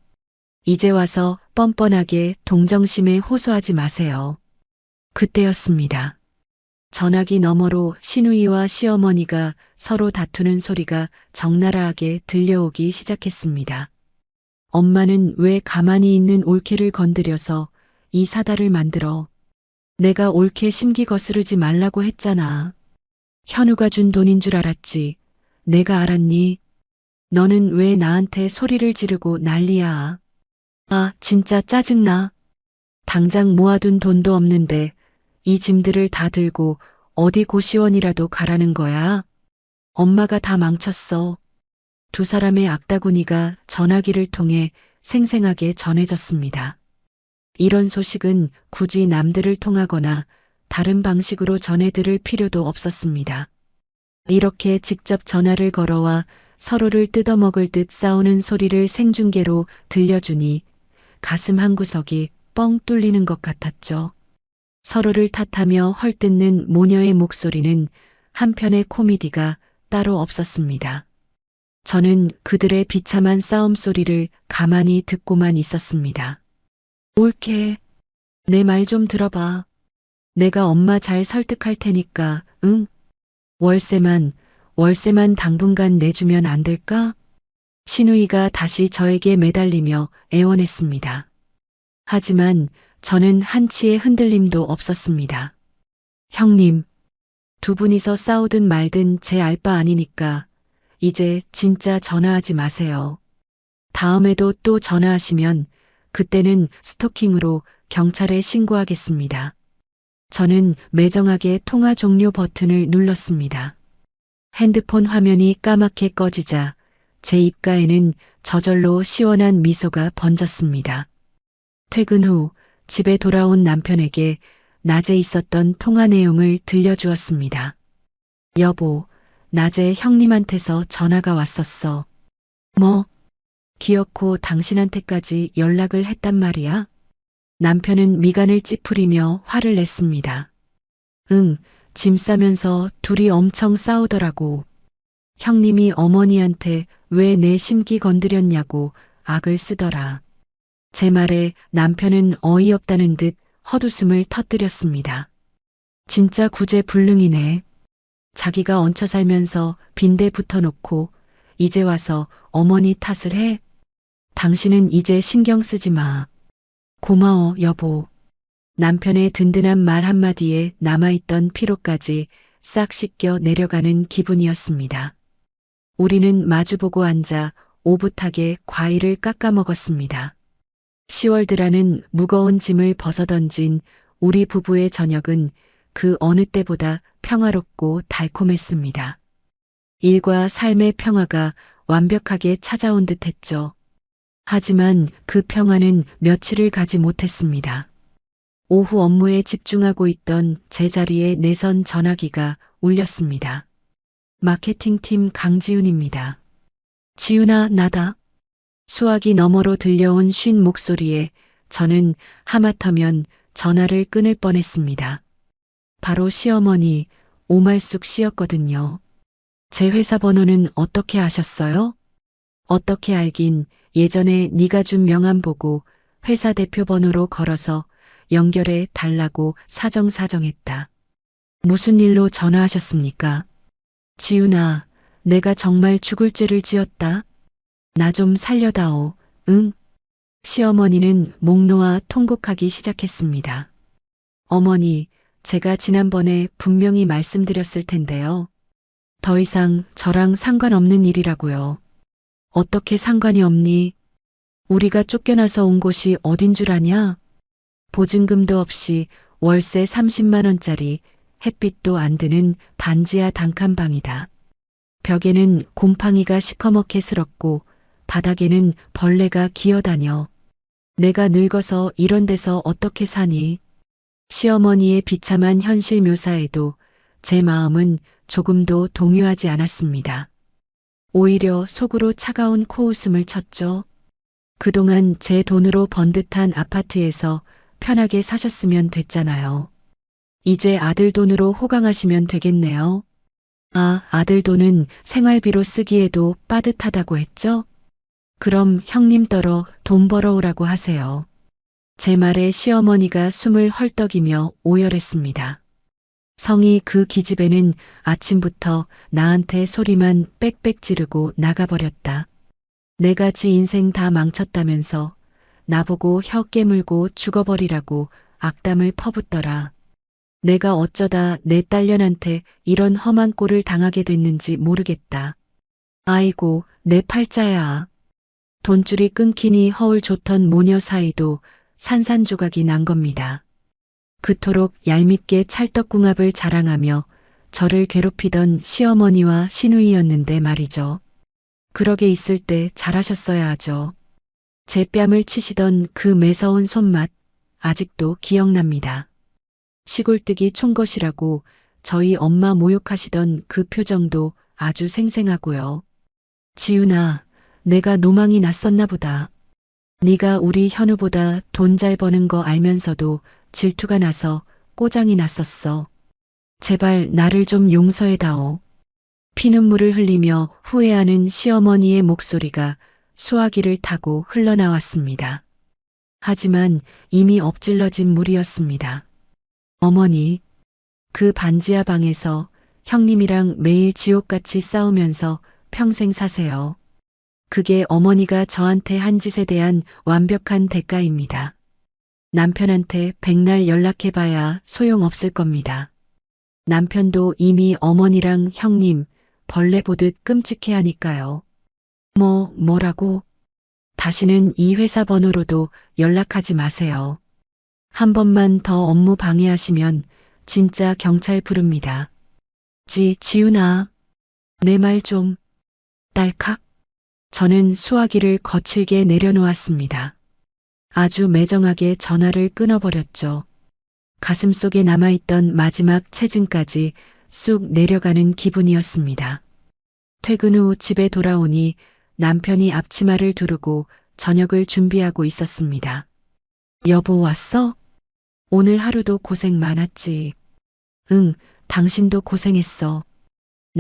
이제 와서 뻔뻔하게 동정심에 호소하지 마세요. 그때였습니다. 전화기 너머로 신우이와 시어머니가 서로 다투는 소리가 적나라하게 들려오기 시작했습니다. 엄마는 왜 가만히 있는 옳게를 건드려서 이 사달을 만들어. 내가 옳게 심기 거스르지 말라고 했잖아. 현우가 준 돈인 줄 알았지. 내가 알았니? 너는 왜 나한테 소리를 지르고 난리야. 아, 진짜 짜증나. 당장 모아둔 돈도 없는데 이 짐들을 다 들고 어디 고시원이라도 가라는 거야. 엄마가 다 망쳤어. 두 사람의 악다구니가 전화기를 통해 생생하게 전해졌습니다. 이런 소식은 굳이 남들을 통하거나 다른 방식으로 전해들을 필요도 없었습니다. 이렇게 직접 전화를 걸어와 서로를 뜯어먹을 듯 싸우는 소리를 생중계로 들려주니 가슴 한구석이 뻥 뚫리는 것 같았죠. 서로를 탓하며 헐뜯는 모녀의 목소리는 한편의 코미디가 따로 없었습니다. 저는 그들의 비참한 싸움 소리를 가만히 듣고만 있었습니다. 옳게, 내 말 좀 들어봐. 내가 엄마 잘 설득할 테니까, 응? 월세만 당분간 내주면 안 될까? 신우이가 다시 저에게 매달리며 애원했습니다. 하지만 저는 한치의 흔들림도 없었습니다. 형님, 두 분이서 싸우든 말든 제 알 바 아니니까 이제 진짜 전화하지 마세요. 다음에도 또 전화하시면 그때는 스토킹으로 경찰에 신고하겠습니다. 저는 매정하게 통화 종료 버튼을 눌렀습니다. 핸드폰 화면이 까맣게 꺼지자 제 입가에는 저절로 시원한 미소가 번졌습니다. 퇴근 후 집에 돌아온 남편에게 낮에 있었던 통화 내용을 들려주었습니다. 여보, 낮에 형님한테서 전화가 왔었어. 뭐? 기어코 당신한테까지 연락을 했단 말이야? 남편은 미간을 찌푸리며 화를 냈습니다. 응, 짐 싸면서 둘이 엄청 싸우더라고. 형님이 어머니한테 왜 내 심기 건드렸냐고 악을 쓰더라. 제 말에 남편은 어이없다는 듯 헛웃음을 터뜨렸습니다. 진짜 구제불능이네. 자기가 얹혀 살면서 빈대 붙어놓고 이제 와서 어머니 탓을 해? 당신은 이제 신경 쓰지 마. 고마워, 여보. 남편의 든든한 말 한마디에 남아있던 피로까지 싹 씻겨 내려가는 기분이었습니다. 우리는 마주보고 앉아 오붓하게 과일을 깎아 먹었습니다. 10월드라는 무거운 짐을 벗어던진 우리 부부의 저녁은 그 어느 때보다 평화롭고 달콤했습니다. 일과 삶의 평화가 완벽하게 찾아온 듯 했죠. 하지만 그 평화는 며칠을 가지 못했습니다. 오후 업무에 집중하고 있던 제 자리에 내선 전화기가 울렸습니다. 마케팅팀 강지훈입니다. 지훈아, 나다. 수화기 너머로 들려온 쉰 목소리에 저는 하마터면 전화를 끊을 뻔했습니다. 바로 시어머니 오말숙 씨였거든요. 제 회사 번호는 어떻게 아셨어요? 어떻게 알긴 예전에 네가 준 명함 보고 회사 대표 번호로 걸어서 연결해 달라고 사정사정했다. 무슨 일로 전화하셨습니까? 지훈아, 내가 정말 죽을 죄를 지었다. 나 좀 살려다오. 응? 시어머니는 목 놓아 통곡하기 시작했습니다. 어머니, 제가 지난번에 분명히 말씀드렸을 텐데요. 더 이상 저랑 상관없는 일이라고요. 어떻게 상관이 없니? 우리가 쫓겨나서 온 곳이 어딘 줄 아냐? 보증금도 없이 월세 30만 원짜리 햇빛도 안 드는 반지하 단칸방이다. 벽에는 곰팡이가 시커멓게 슬었고 바닥에는 벌레가 기어다녀. 내가 늙어서 이런 데서 어떻게 사니? 시어머니의 비참한 현실 묘사에도 제 마음은 조금도 동요하지 않았습니다. 오히려 속으로 차가운 코웃음을 쳤죠. 그동안 제 돈으로 번 듯한 아파트에서 편하게 사셨으면 됐잖아요. 이제 아들 돈으로 호강하시면 되겠네요. 아, 아들 돈은 생활비로 쓰기에도 빠듯하다고 했죠? 그럼 형님 떨어 돈 벌어오라고 하세요. 제 말에 시어머니가 숨을 헐떡이며 오열했습니다. 성이 그 기집애는 아침부터 나한테 소리만 빽빽 지르고 나가버렸다. 내가 지 인생 다 망쳤다면서 나보고 혀 깨물고 죽어버리라고 악담을 퍼붓더라. 내가 어쩌다 내 딸년한테 이런 험한 꼴을 당하게 됐는지 모르겠다. 아이고, 내 팔자야. 돈줄이 끊기니 허울 좋던 모녀 사이도 산산조각이 난 겁니다. 그토록 얄밉게 찰떡궁합을 자랑하며 저를 괴롭히던 시어머니와 시누이였는데 말이죠. 그러게 있을 때 잘하셨어야 하죠. 제 뺨을 치시던 그 매서운 손맛 아직도 기억납니다. 시골뜨기 총것이라고 저희 엄마 모욕하시던 그 표정도 아주 생생하고요. 지훈아, 내가 노망이 났었나 보다. 네가 우리 현우보다 돈 잘 버는 거 알면서도 질투가 나서 꼬장이 났었어. 제발 나를 좀 용서해다오. 피눈물을 흘리며 후회하는 시어머니의 목소리가 수화기를 타고 흘러나왔습니다. 하지만 이미 엎질러진 물이었습니다. 어머니, 그 반지하 방에서 형님이랑 매일 지옥같이 싸우면서 평생 사세요. 그게 어머니가 저한테 한 짓에 대한 완벽한 대가입니다. 남편한테 백날 연락해봐야 소용없을 겁니다. 남편도 이미 어머니랑 형님 벌레 보듯 끔찍해하니까요. 뭐라고? 다시는 이 회사 번호로도 연락하지 마세요. 한 번만 더 업무 방해하시면 진짜 경찰 부릅니다. 지훈아, 내 말 좀. 딸칵. 저는 수화기를 거칠게 내려놓았습니다. 아주 매정하게 전화를 끊어버렸죠. 가슴속에 남아있던 마지막 체증까지 쑥 내려가는 기분이었습니다. 퇴근 후 집에 돌아오니 남편이 앞치마를 두르고 저녁을 준비하고 있었습니다. 여보 왔어? 오늘 하루도 고생 많았지. 응, 당신도 고생했어.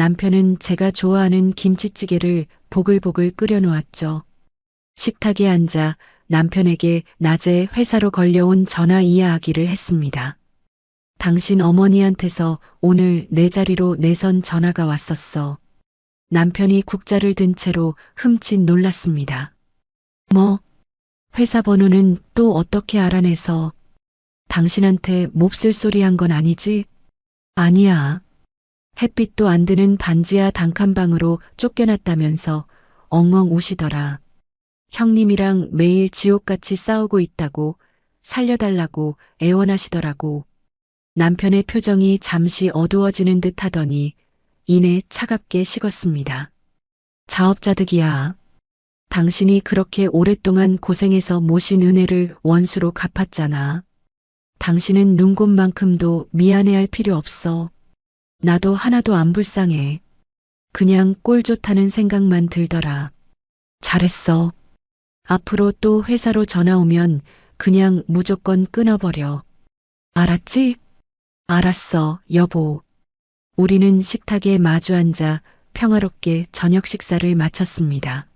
남편은 제가 좋아하는 김치찌개를 보글보글 끓여 놓았죠. 식탁에 앉아 남편에게 낮에 회사로 걸려온 전화 이야기를 했습니다. 당신 어머니한테서 오늘 내 자리로 내선 전화가 왔었어. 남편이 국자를 든 채로 흠칫 놀랐습니다. 뭐? 회사 번호는 또 어떻게 알아내서? 당신한테 몹쓸 소리 한 건 아니지? 아니야. 햇빛도 안 드는 반지하 단칸방으로 쫓겨났다면서 엉엉 우시더라. 형님이랑 매일 지옥같이 싸우고 있다고 살려달라고 애원하시더라고. 남편의 표정이 잠시 어두워지는 듯 하더니 이내 차갑게 식었습니다. 자업자득이야. 당신이 그렇게 오랫동안 고생해서 모신 은혜를 원수로 갚았잖아. 당신은 눈곱만큼도 미안해할 필요 없어. 나도 하나도 안 불쌍해. 그냥 꼴 좋다는 생각만 들더라. 잘했어. 앞으로 또 회사로 전화 오면 그냥 무조건 끊어버려. 알았지? 알았어, 여보. 우리는 식탁에 마주 앉아 평화롭게 저녁 식사를 마쳤습니다.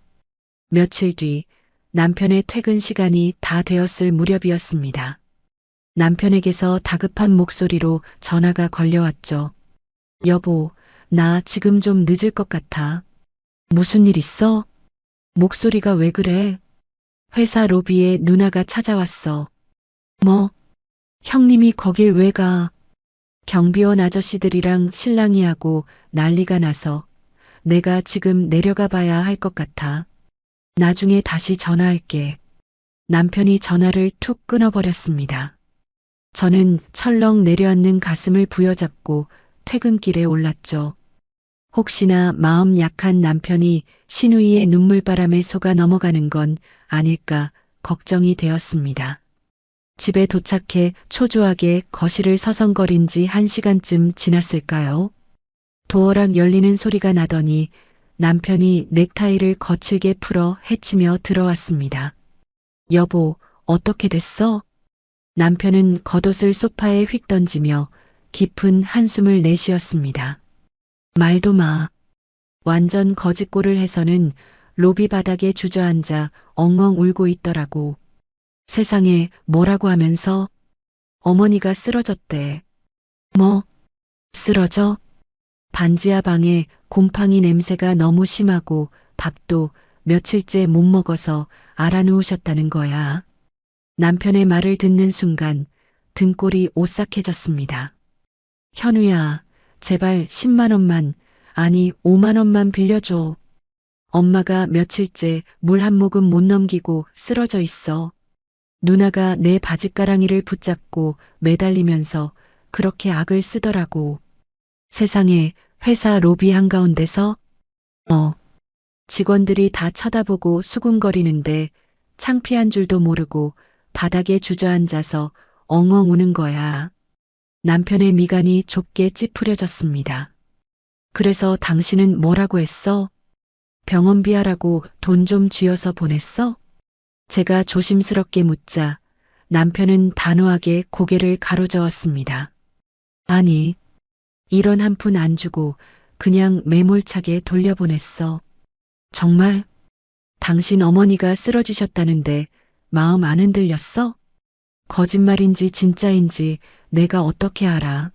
며칠 뒤 남편의 퇴근 시간이 다 되었을 무렵이었습니다. 남편에게서 다급한 목소리로 전화가 걸려왔죠. 여보, 나 지금 좀 늦을 것 같아. 무슨 일 있어? 목소리가 왜 그래? 회사 로비에 누나가 찾아왔어. 뭐? 형님이 거길 왜 가? 경비원 아저씨들이랑 실랑이하고 난리가 나서 내가 지금 내려가 봐야 할 것 같아. 나중에 다시 전화할게. 남편이 전화를 툭 끊어버렸습니다. 저는 철렁 내려앉는 가슴을 부여잡고 퇴근길에 올랐죠. 혹시나 마음 약한 남편이 신우이의 눈물바람에 속아 넘어가는 건 아닐까 걱정이 되었습니다. 집에 도착해 초조하게 거실을 서성거린 지 1시간쯤 지났을까요? 도어락 열리는 소리가 나더니 남편이 넥타이를 거칠게 풀어 헤치며 들어왔습니다. 여보, 어떻게 됐어? 남편은 겉옷을 소파에 휙 던지며 깊은 한숨을 내쉬었습니다. 말도 마. 완전 거짓골을 해서는 로비 바닥에 주저앉아 엉엉 울고 있더라고. 세상에 뭐라고 하면서 어머니가 쓰러졌대. 뭐? 쓰러져? 반지하 방에 곰팡이 냄새가 너무 심하고 밥도 며칠째 못 먹어서 알아누우셨다는 거야. 남편의 말을 듣는 순간 등골이 오싹해졌습니다. 현우야, 제발 10만 원만, 아니 5만 원만 빌려줘. 엄마가 며칠째 물 한 모금 못 넘기고 쓰러져 있어. 누나가 내 바짓가랑이를 붙잡고 매달리면서 그렇게 악을 쓰더라고. 세상에 회사 로비 한가운데서 직원들이 다 쳐다보고 수군거리는데 창피한 줄도 모르고 바닥에 주저앉아서 엉엉 우는 거야. 남편의 미간이 좁게 찌푸려졌습니다. 그래서 당신은 뭐라고 했어? 병원비 하라고 돈 좀 쥐어서 보냈어? 제가 조심스럽게 묻자 남편은 단호하게 고개를 가로저었습니다. 아니, 1원 한 푼 안 주고 그냥 매몰차게 돌려보냈어. 정말? 당신 어머니가 쓰러지셨다는데 마음 안 흔들렸어? 거짓말인지 진짜인지 내가 어떻게 알아?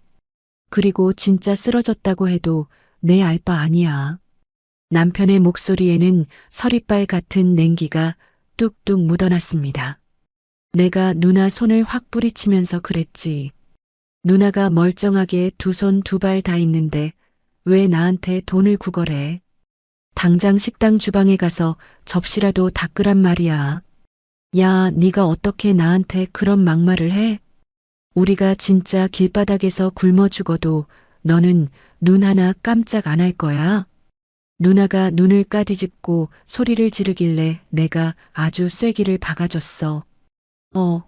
그리고 진짜 쓰러졌다고 해도 내 알 바 아니야. 남편의 목소리에는 서리빨 같은 냉기가 뚝뚝 묻어났습니다. 내가 누나 손을 확 뿌리치면서 그랬지. 누나가 멀쩡하게 두 손 두 발 다 있는데 왜 나한테 돈을 구걸해? 당장 식당 주방에 가서 접시라도 닦으란 말이야. 야, 네가 어떻게 나한테 그런 막말을 해? 우리가 진짜 길바닥에서 굶어 죽어도 너는 눈 하나 깜짝 안 할 거야? 누나가 눈을 까디집고 소리를 지르길래 내가 아주 쐐기를 박아줬어.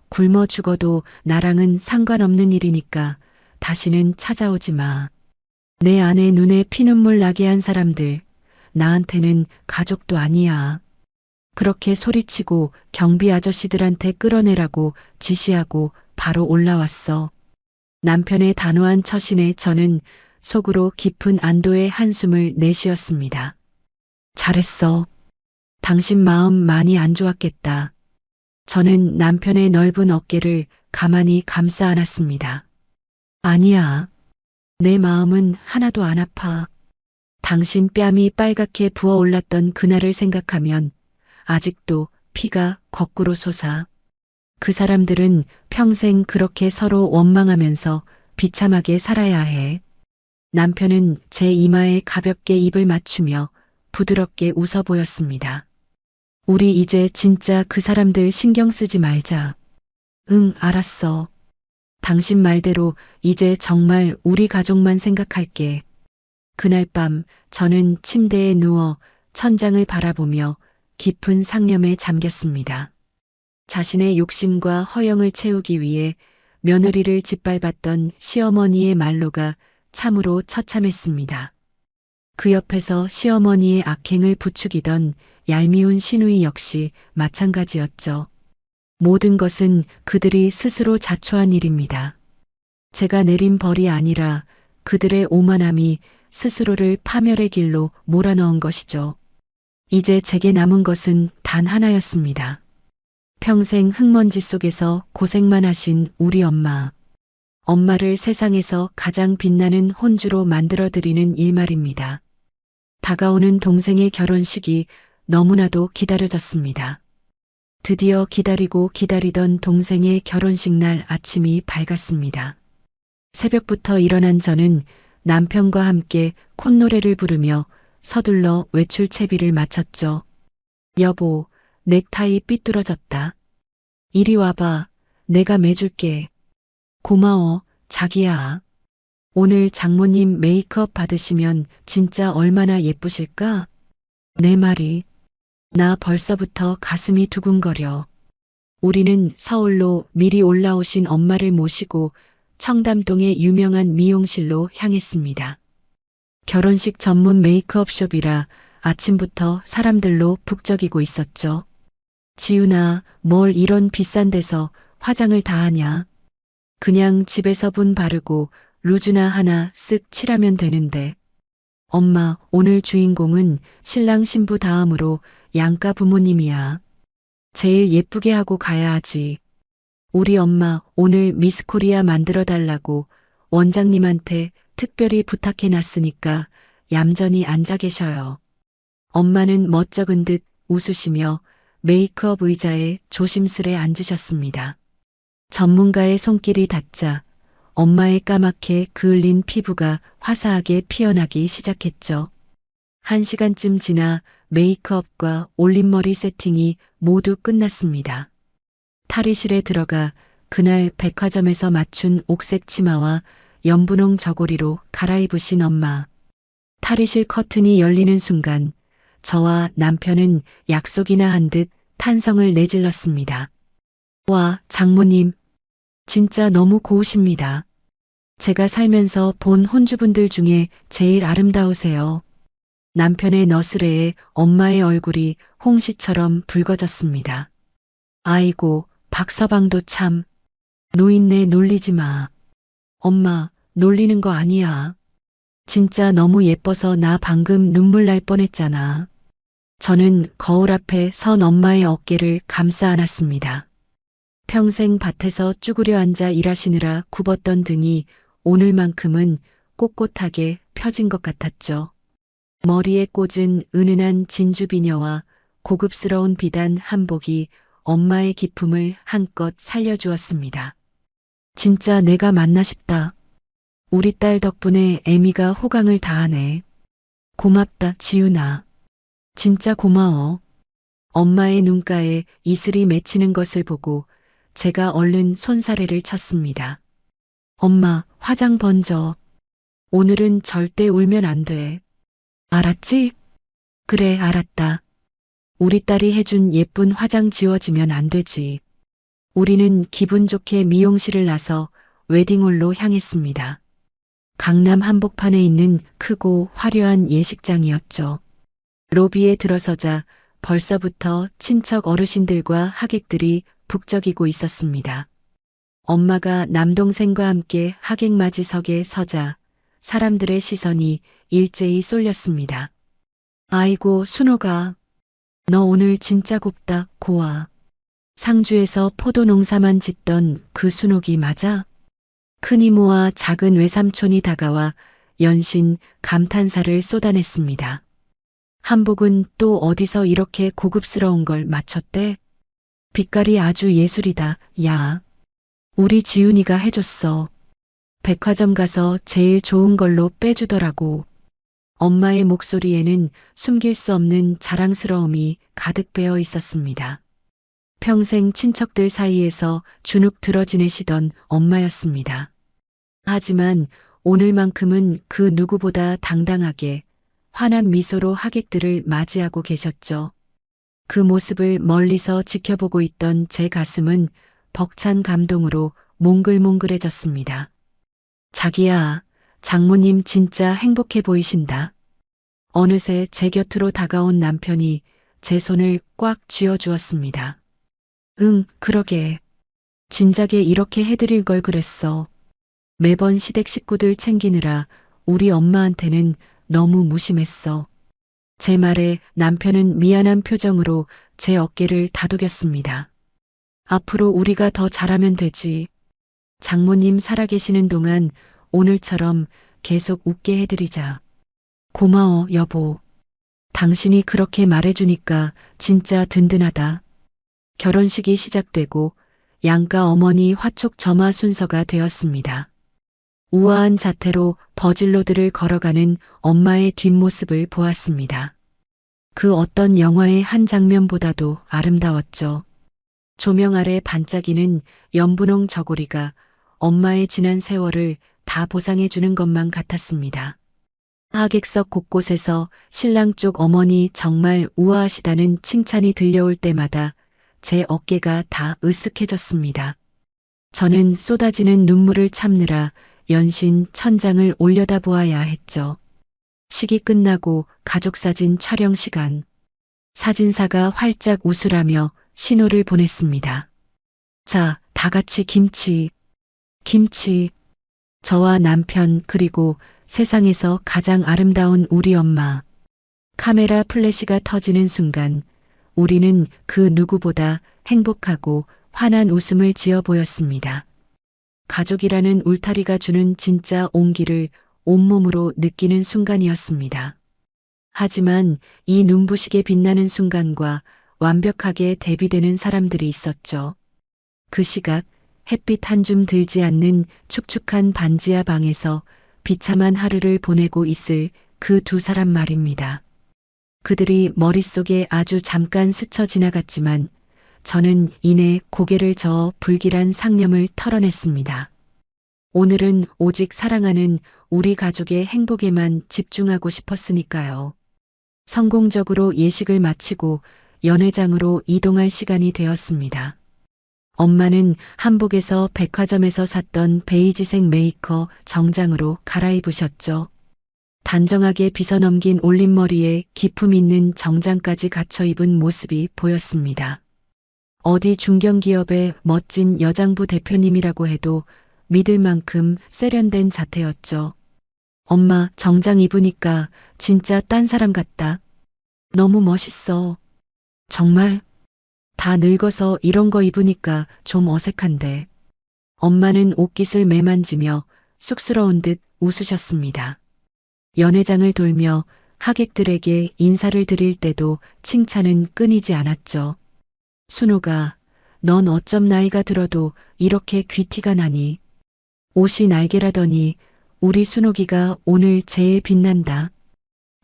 굶어 죽어도 나랑은 상관없는 일이니까 다시는 찾아오지 마. 내 아내 눈에 피눈물 나게 한 사람들, 나한테는 가족도 아니야. 그렇게 소리치고 경비 아저씨들한테 끌어내라고 지시하고 바로 올라왔어. 남편의 단호한 처신에 저는 속으로 깊은 안도의 한숨을 내쉬었습니다. 잘했어. 당신 마음 많이 안 좋았겠다. 저는 남편의 넓은 어깨를 가만히 감싸 안았습니다. 아니야. 내 마음은 하나도 안 아파. 당신 뺨이 빨갛게 부어올랐던 그날을 생각하면 아직도 피가 거꾸로 솟아. 그 사람들은 평생 그렇게 서로 원망하면서 비참하게 살아야 해. 남편은 제 이마에 가볍게 입을 맞추며 부드럽게 웃어 보였습니다. 우리 이제 진짜 그 사람들 신경 쓰지 말자. 응, 알았어. 당신 말대로 이제 정말 우리 가족만 생각할게. 그날 밤 저는 침대에 누워 천장을 바라보며 깊은 상념에 잠겼습니다. 자신의 욕심과 허영을 채우기 위해 며느리를 짓밟았던 시어머니의 말로가 참으로 처참했습니다. 그 옆에서 시어머니의 악행을 부추기던 얄미운 시누이 역시 마찬가지였죠. 모든 것은 그들이 스스로 자초한 일입니다. 제가 내린 벌이 아니라 그들의 오만함이 스스로를 파멸의 길로 몰아넣은 것이죠. 이제 제게 남은 것은 단 하나였습니다. 평생 흙먼지 속에서 고생만 하신 우리 엄마. 엄마를 세상에서 가장 빛나는 혼주로 만들어드리는 일 말입니다. 다가오는 동생의 결혼식이 너무나도 기다려졌습니다. 드디어 기다리고 기다리던 동생의 결혼식 날 아침이 밝았습니다. 새벽부터 일어난 저는 남편과 함께 콧노래를 부르며 서둘러 외출 채비를 마쳤죠. 여보, 넥타이 삐뚤어졌다. 이리 와봐. 내가 매줄게. 고마워, 자기야. 오늘 장모님 메이크업 받으시면 진짜 얼마나 예쁘실까? 내 말이. 나 벌써부터 가슴이 두근거려. 우리는 서울로 미리 올라오신 엄마를 모시고 청담동의 유명한 미용실로 향했습니다. 결혼식 전문 메이크업숍이라 아침부터 사람들로 북적이고 있었죠. 지훈아, 뭘 이런 비싼 데서 화장을 다 하냐? 그냥 집에서 분 바르고 루즈나 하나 쓱 칠하면 되는데. 엄마, 오늘 주인공은 신랑 신부 다음으로 양가 부모님이야. 제일 예쁘게 하고 가야 하지. 우리 엄마 오늘 미스 코리아 만들어 달라고 원장님한테 특별히 부탁해 놨으니까 얌전히 앉아 계셔요. 엄마는 멋쩍은 듯 웃으시며 메이크업 의자에 조심스레 앉으셨습니다. 전문가의 손길이 닿자 엄마의 까맣게 그을린 피부가 화사하게 피어나기 시작했죠. 1시간쯤 지나 메이크업과 올림머리 세팅이 모두 끝났습니다. 탈의실에 들어가 그날 백화점에서 맞춘 옥색 치마와 연분홍 저고리로 갈아입으신 엄마. 탈의실 커튼이 열리는 순간 저와 남편은 약속이나 한 듯 탄성을 내질렀습니다. 와, 장모님. 진짜 너무 고우십니다. 제가 살면서 본 혼주분들 중에 제일 아름다우세요. 남편의 너스레에 엄마의 얼굴이 홍시처럼 붉어졌습니다. 아이고, 박서방도 참. 노인네 놀리지 마. 엄마, 놀리는 거 아니야. 진짜 너무 예뻐서 나 방금 눈물 날 뻔했잖아. 저는 거울 앞에 선 엄마의 어깨를 감싸 안았습니다. 평생 밭에서 쭈그려 앉아 일하시느라 굽었던 등이 오늘만큼은 꼿꼿하게 펴진 것 같았죠. 머리에 꽂은 은은한 진주비녀와 고급스러운 비단 한복이 엄마의 기품을 한껏 살려주었습니다. 진짜 내가 맞나 싶다. 우리 딸 덕분에 애미가 호강을 다하네. 고맙다, 지훈아. 진짜 고마워. 엄마의 눈가에 이슬이 맺히는 것을 보고 제가 얼른 손사래를 쳤습니다. 엄마, 화장 번져. 오늘은 절대 울면 안 돼. 알았지? 그래, 알았다. 우리 딸이 해준 예쁜 화장 지워지면 안 되지. 우리는 기분 좋게 미용실을 나서 웨딩홀로 향했습니다. 강남 한복판에 있는 크고 화려한 예식장이었죠. 로비에 들어서자 벌써부터 친척 어르신들과 하객들이 북적이고 있었습니다. 엄마가 남동생과 함께 하객맞이석에 서자 사람들의 시선이 일제히 쏠렸습니다. 아이고, 순호가. 너 오늘 진짜 곱다, 고아. 상주에서 포도 농사만 짓던 그 순옥이 맞아? 큰 이모와 작은 외삼촌이 다가와 연신 감탄사를 쏟아냈습니다. 한복은 또 어디서 이렇게 고급스러운 걸 맞췄대? 빛깔이 아주 예술이다, 야. 우리 지훈이가 해줬어. 백화점 가서 제일 좋은 걸로 빼주더라고. 엄마의 목소리에는 숨길 수 없는 자랑스러움이 가득 배어 있었습니다. 평생 친척들 사이에서 주눅 들어 지내시던 엄마였습니다. 하지만 오늘만큼은 그 누구보다 당당하게 환한 미소로 하객들을 맞이하고 계셨죠. 그 모습을 멀리서 지켜보고 있던 제 가슴은 벅찬 감동으로 몽글몽글해졌습니다. 자기야, 장모님 진짜 행복해 보이신다. 어느새 제 곁으로 다가온 남편이 제 손을 꽉 쥐어주었습니다. 응, 그러게. 진작에 이렇게 해드릴 걸 그랬어. 매번 시댁 식구들 챙기느라 우리 엄마한테는 너무 무심했어. 제 말에 남편은 미안한 표정으로 제 어깨를 다독였습니다. 앞으로 우리가 더 잘하면 되지. 장모님 살아계시는 동안 오늘처럼 계속 웃게 해드리자. 고마워, 여보. 당신이 그렇게 말해주니까 진짜 든든하다. 결혼식이 시작되고 양가 어머니 화촉점화 순서가 되었습니다. 우아한 자태로 버질로드를 걸어가는 엄마의 뒷모습을 보았습니다. 그 어떤 영화의 한 장면보다도 아름다웠죠. 조명 아래 반짝이는 연분홍 저고리가 엄마의 지난 세월을 다 보상해주는 것만 같았습니다. 하객석 곳곳에서 신랑 쪽 어머니 정말 우아하시다는 칭찬이 들려올 때마다 제 어깨가 다 으쓱해졌습니다. 저는 쏟아지는 눈물을 참느라 연신 천장을 올려다보아야 했죠. 식이 끝나고 가족사진 촬영 시간. 사진사가 활짝 웃으라며 신호를 보냈습니다. 자, 다 같이 김치. 김치. 저와 남편 그리고 세상에서 가장 아름다운 우리 엄마. 카메라 플래시가 터지는 순간 우리는 그 누구보다 행복하고 환한 웃음을 지어 보였습니다. 가족이라는 울타리가 주는 진짜 온기를 온몸으로 느끼는 순간이었습니다. 하지만 이 눈부시게 빛나는 순간과 완벽하게 대비되는 사람들이 있었죠. 그 시각 햇빛 한 줌 들지 않는 축축한 반지하 방에서 비참한 하루를 보내고 있을 그 두 사람 말입니다. 그들이 머릿속에 아주 잠깐 스쳐 지나갔지만 저는 이내 고개를 저어 불길한 상념을 털어냈습니다. 오늘은 오직 사랑하는 우리 가족의 행복에만 집중하고 싶었으니까요. 성공적으로 예식을 마치고 연회장으로 이동할 시간이 되었습니다. 엄마는 한복에서 백화점에서 샀던 베이지색 메이커 정장으로 갈아입으셨죠. 단정하게 빗어넘긴 올림머리에 기품 있는 정장까지 갖춰 입은 모습이 보였습니다. 어디 중견기업의 멋진 여장부 대표님이라고 해도 믿을 만큼 세련된 자태였죠. 엄마, 정장 입으니까 진짜 딴 사람 같다. 너무 멋있어. 정말? 다 늙어서 이런 거 입으니까 좀 어색한데. 엄마는 옷깃을 매만지며 쑥스러운 듯 웃으셨습니다. 연회장을 돌며 하객들에게 인사를 드릴 때도 칭찬은 끊이지 않았죠. 순호가, 넌 어쩜 나이가 들어도 이렇게 귀티가 나니? 옷이 날개라더니 우리 순옥이가 오늘 제일 빛난다.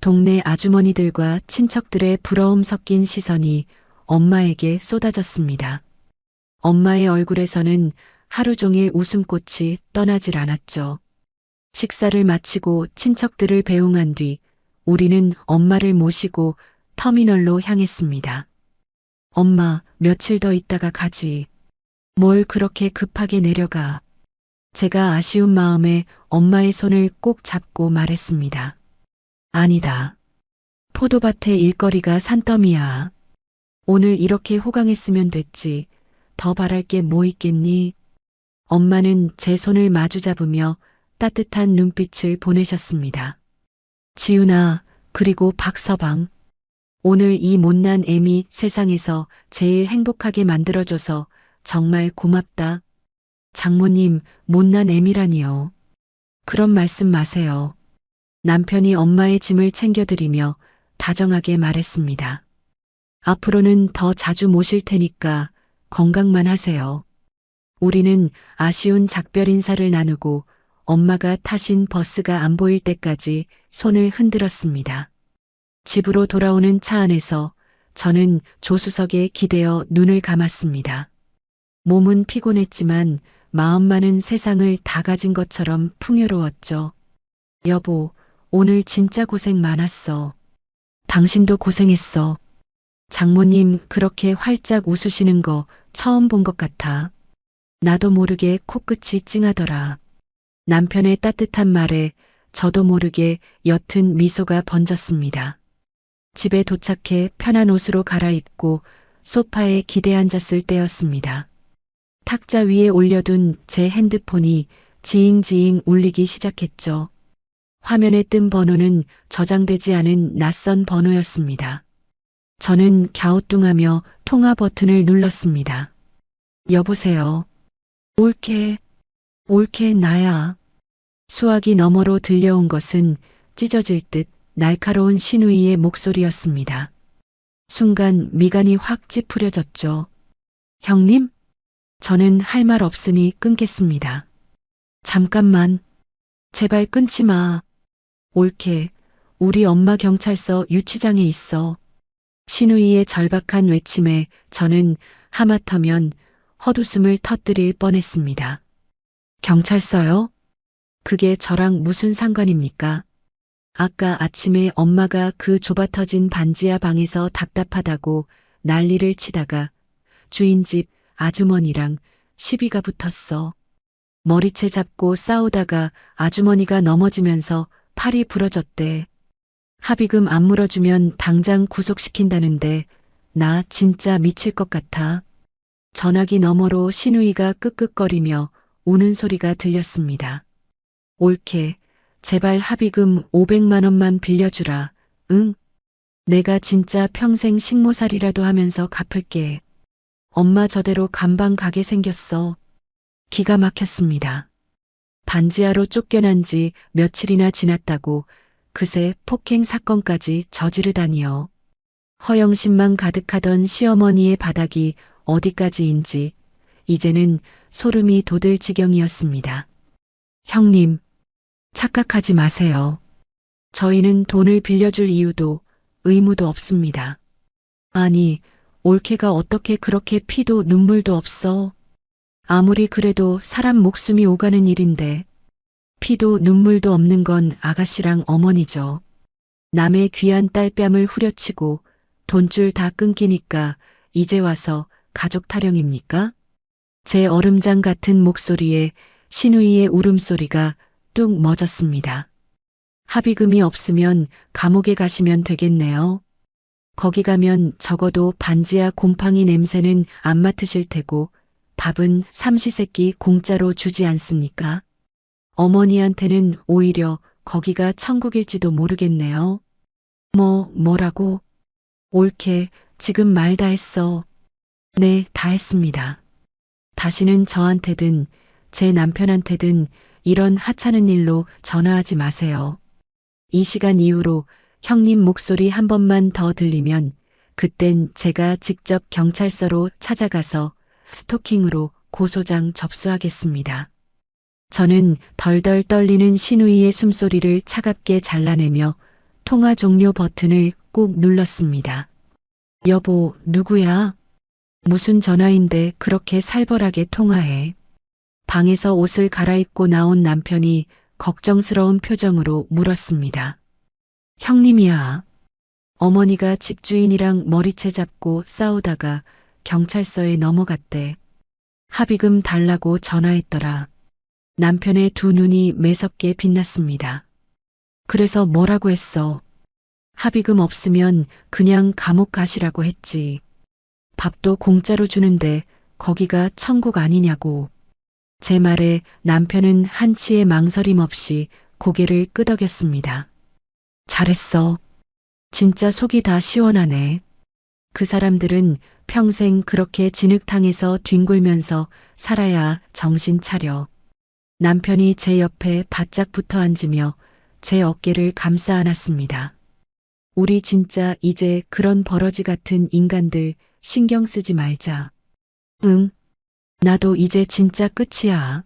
동네 아주머니들과 친척들의 부러움 섞인 시선이 엄마에게 쏟아졌습니다. 엄마의 얼굴에서는 하루 종일 웃음꽃이 떠나질 않았죠. 식사를 마치고 친척들을 배웅한 뒤 우리는 엄마를 모시고 터미널로 향했습니다. 엄마, 며칠 더 있다가 가지. 뭘 그렇게 급하게 내려가. 제가 아쉬운 마음에 엄마의 손을 꼭 잡고 말했습니다. 아니다. 포도밭에 일거리가 산더미야. 오늘 이렇게 호강했으면 됐지. 더 바랄 게 뭐 있겠니? 엄마는 제 손을 마주 잡으며 따뜻한 눈빛을 보내셨습니다. 지훈아, 그리고 박서방. 오늘 이 못난 애미 세상에서 제일 행복하게 만들어줘서 정말 고맙다. 장모님, 못난 애미라니요. 그런 말씀 마세요. 남편이 엄마의 짐을 챙겨드리며 다정하게 말했습니다. 앞으로는 더 자주 모실 테니까 건강만 하세요. 우리는 아쉬운 작별 인사를 나누고 엄마가 타신 버스가 안 보일 때까지 손을 흔들었습니다. 집으로 돌아오는 차 안에서 저는 조수석에 기대어 눈을 감았습니다. 몸은 피곤했지만 마음만은 세상을 다 가진 것처럼 풍요로웠죠. 여보, 오늘 진짜 고생 많았어. 당신도 고생했어. 장모님 그렇게 활짝 웃으시는 거 처음 본 것 같아. 나도 모르게 코끝이 찡하더라. 남편의 따뜻한 말에 저도 모르게 옅은 미소가 번졌습니다. 집에 도착해 편한 옷으로 갈아입고 소파에 기대 앉았을 때였습니다. 탁자 위에 올려둔 제 핸드폰이 지잉지잉 울리기 시작했죠. 화면에 뜬 번호는 저장되지 않은 낯선 번호였습니다. 저는 갸우뚱하며 통화 버튼을 눌렀습니다. 여보세요. 옳게 나야. 수화기 너머로 들려온 것은 찢어질 듯 날카로운 신우이의 목소리였습니다. 순간 미간이 확 찌푸려졌죠. 형님? 저는 할 말 없으니 끊겠습니다. 잠깐만. 제발 끊지 마. 옳게, 우리 엄마 경찰서 유치장에 있어. 신우이의 절박한 외침에 저는 하마터면 헛웃음을 터뜨릴 뻔했습니다. 경찰서요? 그게 저랑 무슨 상관입니까? 아까 아침에 엄마가 그 좁아터진 반지하 방에서 답답하다고 난리를 치다가 주인집 아주머니랑 시비가 붙었어. 머리채 잡고 싸우다가 아주머니가 넘어지면서 팔이 부러졌대. 합의금 안 물어주면 당장 구속시킨다는데 나 진짜 미칠 것 같아. 전화기 너머로 신우이가 끄끄거리며 우는 소리가 들렸습니다. 옳게, 제발 합의금 500만 원만 빌려주라. 응? 내가 진짜 평생 식모살이라도 하면서 갚을게. 엄마 저대로 감방 가게 생겼어. 기가 막혔습니다. 반지하로 쫓겨난 지 며칠이나 지났다고 그새 폭행 사건까지 저지르다니요. 허영심만 가득하던 시어머니의 바닥이 어디까지인지 이제는 소름이 돋을 지경이었습니다. 형님, 착각하지 마세요. 저희는 돈을 빌려줄 이유도 의무도 없습니다. 아니, 올케가 어떻게 그렇게 피도 눈물도 없어? 아무리 그래도 사람 목숨이 오가는 일인데 피도 눈물도 없는 건 아가씨랑 어머니죠. 남의 귀한 딸뺨을 후려치고 돈줄 다 끊기니까 이제 와서 가족 타령입니까? 제 얼음장 같은 목소리에 신우이의 울음소리가 뚝 멎었습니다. 합의금이 없으면 감옥에 가시면 되겠네요. 거기 가면 적어도 반지하 곰팡이 냄새는 안 맡으실 테고 밥은 삼시세끼 공짜로 주지 않습니까? 어머니한테는 오히려 거기가 천국일지도 모르겠네요. 뭐라고? 옳게, 지금 말 다 했어. 네, 다 했습니다. 다시는 저한테든 제 남편한테든 이런 하찮은 일로 전화하지 마세요. 이 시간 이후로 형님 목소리 한 번만 더 들리면 그땐 제가 직접 경찰서로 찾아가서 스토킹으로 고소장 접수하겠습니다. 저는 덜덜 떨리는 신우이의 숨소리를 차갑게 잘라내며 통화 종료 버튼을 꾹 눌렀습니다. 여보, 누구야? 무슨 전화인데 그렇게 살벌하게 통화해? 방에서 옷을 갈아입고 나온 남편이 걱정스러운 표정으로 물었습니다. 형님이야. 어머니가 집주인이랑 머리채 잡고 싸우다가 경찰서에 넘어갔대. 합의금 달라고 전화했더라. 남편의 두 눈이 매섭게 빛났습니다. 그래서 뭐라고 했어? 합의금 없으면 그냥 감옥 가시라고 했지. 밥도 공짜로 주는데 거기가 천국 아니냐고. 제 말에 남편은 한치의 망설임 없이 고개를 끄덕였습니다. 잘했어. 진짜 속이 다 시원하네. 그 사람들은 평생 그렇게 진흙탕에서 뒹굴면서 살아야 정신 차려. 남편이 제 옆에 바짝 붙어 앉으며 제 어깨를 감싸 안았습니다. 우리 진짜 이제 그런 버러지 같은 인간들 신경 쓰지 말자. 응, 나도 이제 진짜 끝이야.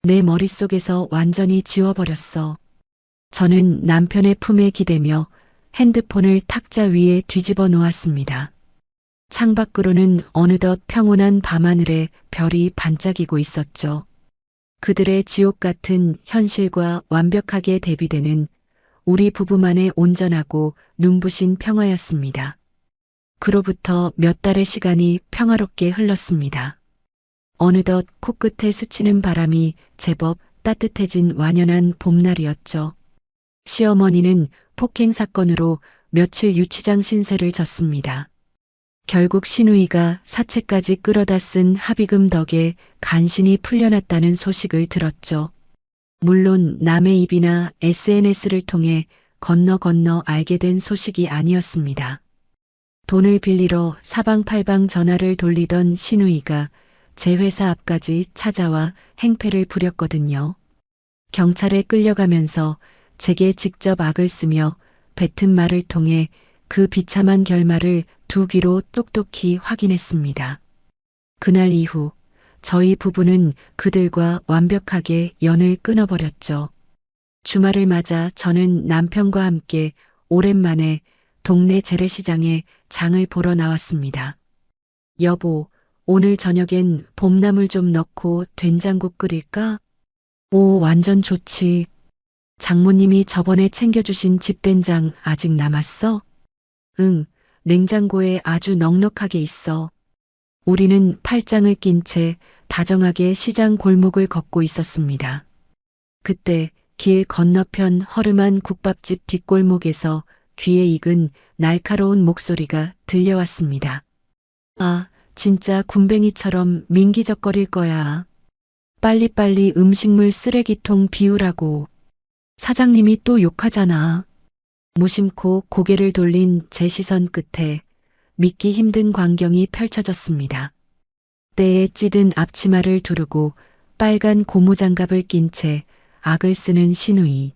내 머릿속에서 완전히 지워버렸어. 저는 남편의 품에 기대며 핸드폰을 탁자 위에 뒤집어 놓았습니다. 창밖으로는 어느덧 평온한 밤하늘에 별이 반짝이고 있었죠. 그들의 지옥 같은 현실과 완벽하게 대비되는 우리 부부만의 온전하고 눈부신 평화였습니다. 그로부터 몇 달의 시간이 평화롭게 흘렀습니다. 어느덧 코끝에 스치는 바람이 제법 따뜻해진 완연한 봄날이었죠. 시어머니는 폭행 사건으로 며칠 유치장 신세를 졌습니다. 결국 시누이가 사채까지 끌어다 쓴 합의금 덕에 간신히 풀려났다는 소식을 들었죠. 물론 남의 입이나 SNS를 통해 건너 알게 된 소식이 아니었습니다. 돈을 빌리러 사방팔방 전화를 돌리던 시누이가 제 회사 앞까지 찾아와 행패를 부렸거든요. 경찰에 끌려가면서 제게 직접 악을 쓰며 뱉은 말을 통해 그 비참한 결말을 두 귀로 똑똑히 확인했습니다. 그날 이후 저희 부부는 그들과 완벽하게 연을 끊어버렸죠. 주말을 맞아 저는 남편과 함께 오랜만에 동네 재래시장에 장을 보러 나왔습니다. 여보, 오늘 저녁엔 봄나물 좀 넣고 된장국 끓일까? 오, 완전 좋지. 장모님이 저번에 챙겨주신 집된장 아직 남았어? 응, 냉장고에 아주 넉넉하게 있어. 우리는 팔짱을 낀 채 다정하게 시장 골목을 걷고 있었습니다. 그때 길 건너편 허름한 국밥집 뒷골목에서 귀에 익은 날카로운 목소리가 들려왔습니다. 아, 진짜 군뱅이처럼 민기적거릴 거야. 빨리빨리 음식물 쓰레기통 비우라고. 사장님이 또 욕하잖아. 무심코 고개를 돌린 제 시선 끝에 믿기 힘든 광경이 펼쳐졌습니다. 때에 찌든 앞치마를 두르고 빨간 고무장갑을 낀 채 악을 쓰는 시누이.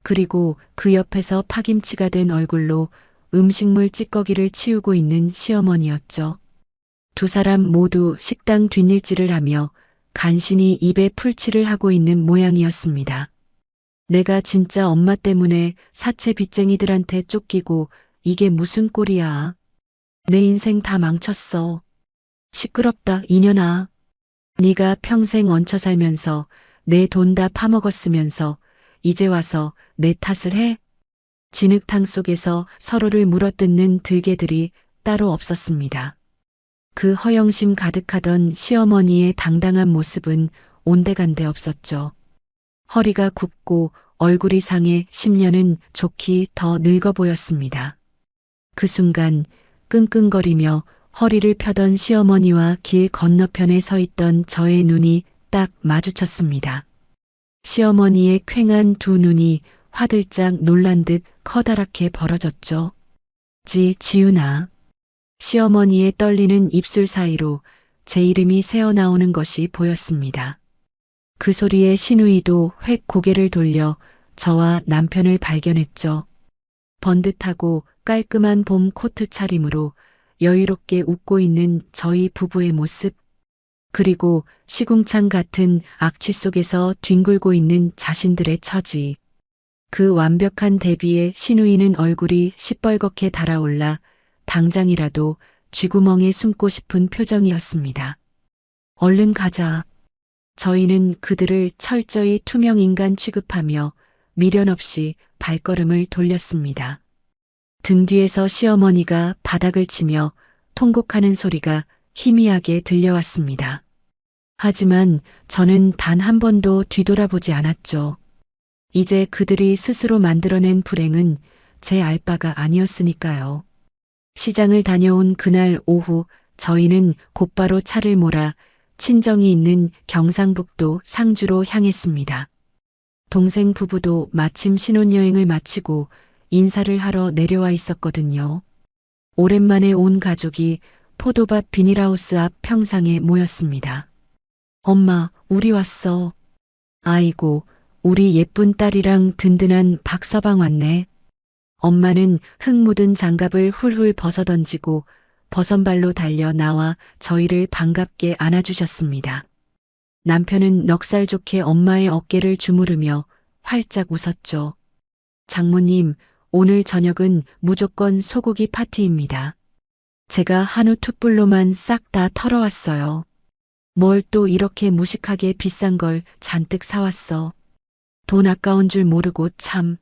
그리고 그 옆에서 파김치가 된 얼굴로 음식물 찌꺼기를 치우고 있는 시어머니였죠. 두 사람 모두 식당 뒷일질을 하며 간신히 입에 풀칠을 하고 있는 모양이었습니다. 내가 진짜 엄마 때문에 사채 빚쟁이들한테 쫓기고 이게 무슨 꼴이야. 내 인생 다 망쳤어. 시끄럽다 이년아. 네가 평생 얹혀 살면서 내 돈 다 파먹었으면서 이제 와서 내 탓을 해? 진흙탕 속에서 서로를 물어뜯는 들개들이 따로 없었습니다. 그 허영심 가득하던 시어머니의 당당한 모습은 온데간데 없었죠. 허리가 굽고 얼굴이 상해 10년은 좋기 더 늙어 보였습니다. 그 순간 끙끙거리며 허리를 펴던 시어머니와 길 건너편에 서 있던 저의 눈이 딱 마주쳤습니다. 시어머니의 퀭한 두 눈이 화들짝 놀란 듯 커다랗게 벌어졌죠. 지윤아. 시어머니의 떨리는 입술 사이로 제 이름이 새어나오는 것이 보였습니다. 그 소리에 시누이도 획 고개를 돌려 저와 남편을 발견했죠. 번듯하고 깔끔한 봄 코트 차림으로 여유롭게 웃고 있는 저희 부부의 모습, 그리고 시궁창 같은 악취 속에서 뒹굴고 있는 자신들의 처지. 그 완벽한 대비에 시누이는 얼굴이 시뻘겋게 달아올라 당장이라도 쥐구멍에 숨고 싶은 표정이었습니다. 얼른 가자. 저희는 그들을 철저히 투명 인간 취급하며 미련 없이 발걸음을 돌렸습니다. 등 뒤에서 시어머니가 바닥을 치며 통곡하는 소리가 희미하게 들려왔습니다. 하지만 저는 단 한 번도 뒤돌아보지 않았죠. 이제 그들이 스스로 만들어낸 불행은 제 알바가 아니었으니까요. 시장을 다녀온 그날 오후 저희는 곧바로 차를 몰아 친정이 있는 경상북도 상주로 향했습니다. 동생 부부도 마침 신혼여행을 마치고 인사를 하러 내려와 있었거든요. 오랜만에 온 가족이 포도밭 비닐하우스 앞 평상에 모였습니다. 엄마, 우리 왔어. 아이고, 우리 예쁜 딸이랑 든든한 박서방 왔네. 엄마는 흙 묻은 장갑을 훌훌 벗어던지고 버선발로 달려 나와 저희를 반갑게 안아주셨습니다. 남편은 넉살 좋게 엄마의 어깨를 주무르며 활짝 웃었죠. 장모님, 오늘 저녁은 무조건 소고기 파티입니다. 제가 한우 툭불로만 싹 다 털어왔어요. 뭘 또 이렇게 무식하게 비싼 걸 잔뜩 사왔어. 돈 아까운 줄 모르고 참.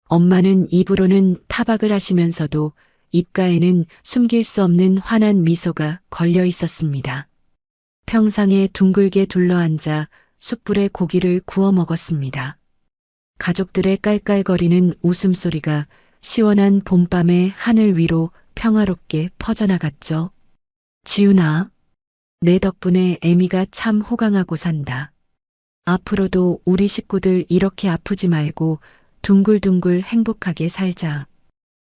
엄마는 입으로는 타박을 하시면서도 입가에는 숨길 수 없는 환한 미소가 걸려 있었습니다. 평상에 둥글게 둘러앉아 숯불에 고기를 구워 먹었습니다. 가족들의 깔깔거리는 웃음소리가 시원한 봄밤의 하늘 위로 평화롭게 퍼져나갔죠. 지훈아, 내 덕분에 애미가 참 호강하고 산다. 앞으로도 우리 식구들 이렇게 아프지 말고 둥글둥글 행복하게 살자.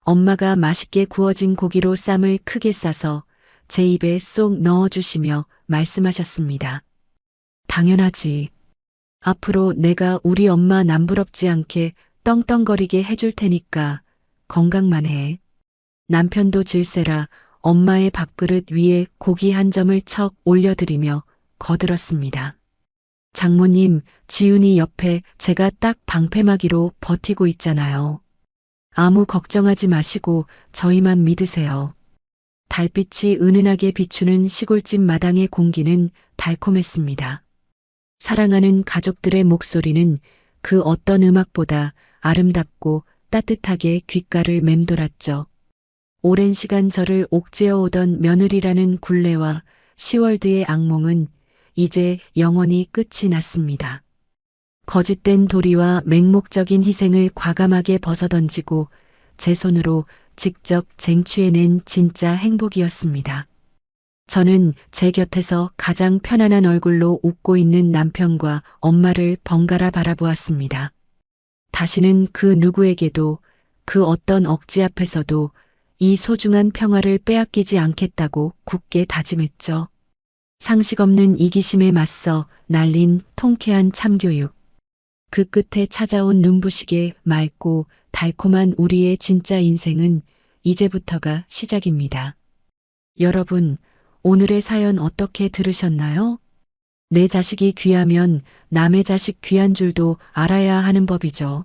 엄마가 맛있게 구워진 고기로 쌈을 크게 싸서 제 입에 쏙 넣어주시며 말씀하셨습니다. 당연하지. 앞으로 내가 우리 엄마 남부럽지 않게 떵떵거리게 해줄 테니까 건강만 해. 남편도 질세라 엄마의 밥그릇 위에 고기 한 점을 척 올려드리며 거들었습니다. 장모님, 지훈이 옆에 제가 딱 방패막이로 버티고 있잖아요. 아무 걱정하지 마시고 저희만 믿으세요. 달빛이 은은하게 비추는 시골집 마당의 공기는 달콤했습니다. 사랑하는 가족들의 목소리는 그 어떤 음악보다 아름답고 따뜻하게 귓가를 맴돌았죠. 오랜 시간 저를 옥죄어 오던 며느리라는 굴레와 시월드의 악몽은 이제 영원히 끝이 났습니다. 거짓된 도리와 맹목적인 희생을 과감하게 벗어던지고 제 손으로 직접 쟁취해낸 진짜 행복이었습니다. 저는 제 곁에서 가장 편안한 얼굴로 웃고 있는 남편과 엄마를 번갈아 바라보았습니다. 다시는 그 누구에게도 그 어떤 억지 앞에서도 이 소중한 평화를 빼앗기지 않겠다고 굳게 다짐했죠. 상식 없는 이기심에 맞서 날린 통쾌한 참교육. 그 끝에 찾아온 눈부시게 맑고 달콤한 우리의 진짜 인생은 이제부터가 시작입니다. 여러분, 오늘의 사연 어떻게 들으셨나요? 내 자식이 귀하면 남의 자식 귀한 줄도 알아야 하는 법이죠.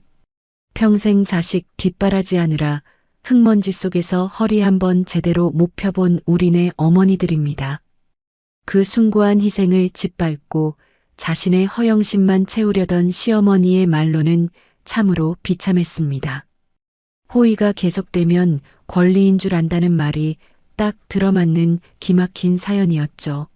평생 자식 뒷바라지 하느라 흙먼지 속에서 허리 한번 제대로 못 펴본 우리네 어머니들입니다. 그 숭고한 희생을 짓밟고 자신의 허영심만 채우려던 시어머니의 말로는 참으로 비참했습니다. 호의가 계속되면 권리인 줄 안다는 말이 딱 들어맞는 기막힌 사연이었죠.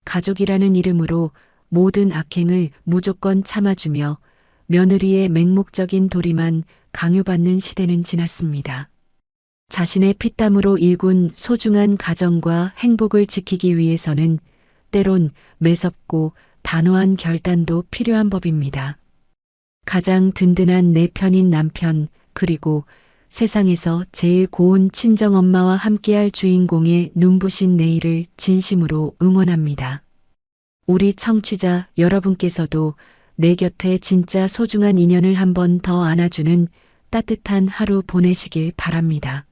가족이라는 이름으로 모든 악행을 무조건 참아주며 며느리의 맹목적인 도리만 강요받는 시대는 지났습니다. 자신의 피땀으로 일군 소중한 가정과 행복을 지키기 위해서는 때론 매섭고 단호한 결단도 필요한 법입니다. 가장 든든한 내 편인 남편, 그리고 세상에서 제일 고운 친정엄마와 함께할 주인공의 눈부신 내일을 진심으로 응원합니다. 우리 청취자 여러분께서도 내 곁에 진짜 소중한 인연을 한 번 더 안아주는 따뜻한 하루 보내시길 바랍니다.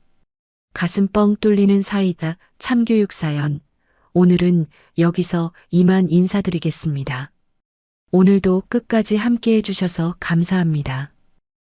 가슴 뻥 뚫리는 사이다 참교육 사연. 오늘은 여기서 이만 인사드리겠습니다. 오늘도 끝까지 함께 해주셔서 감사합니다.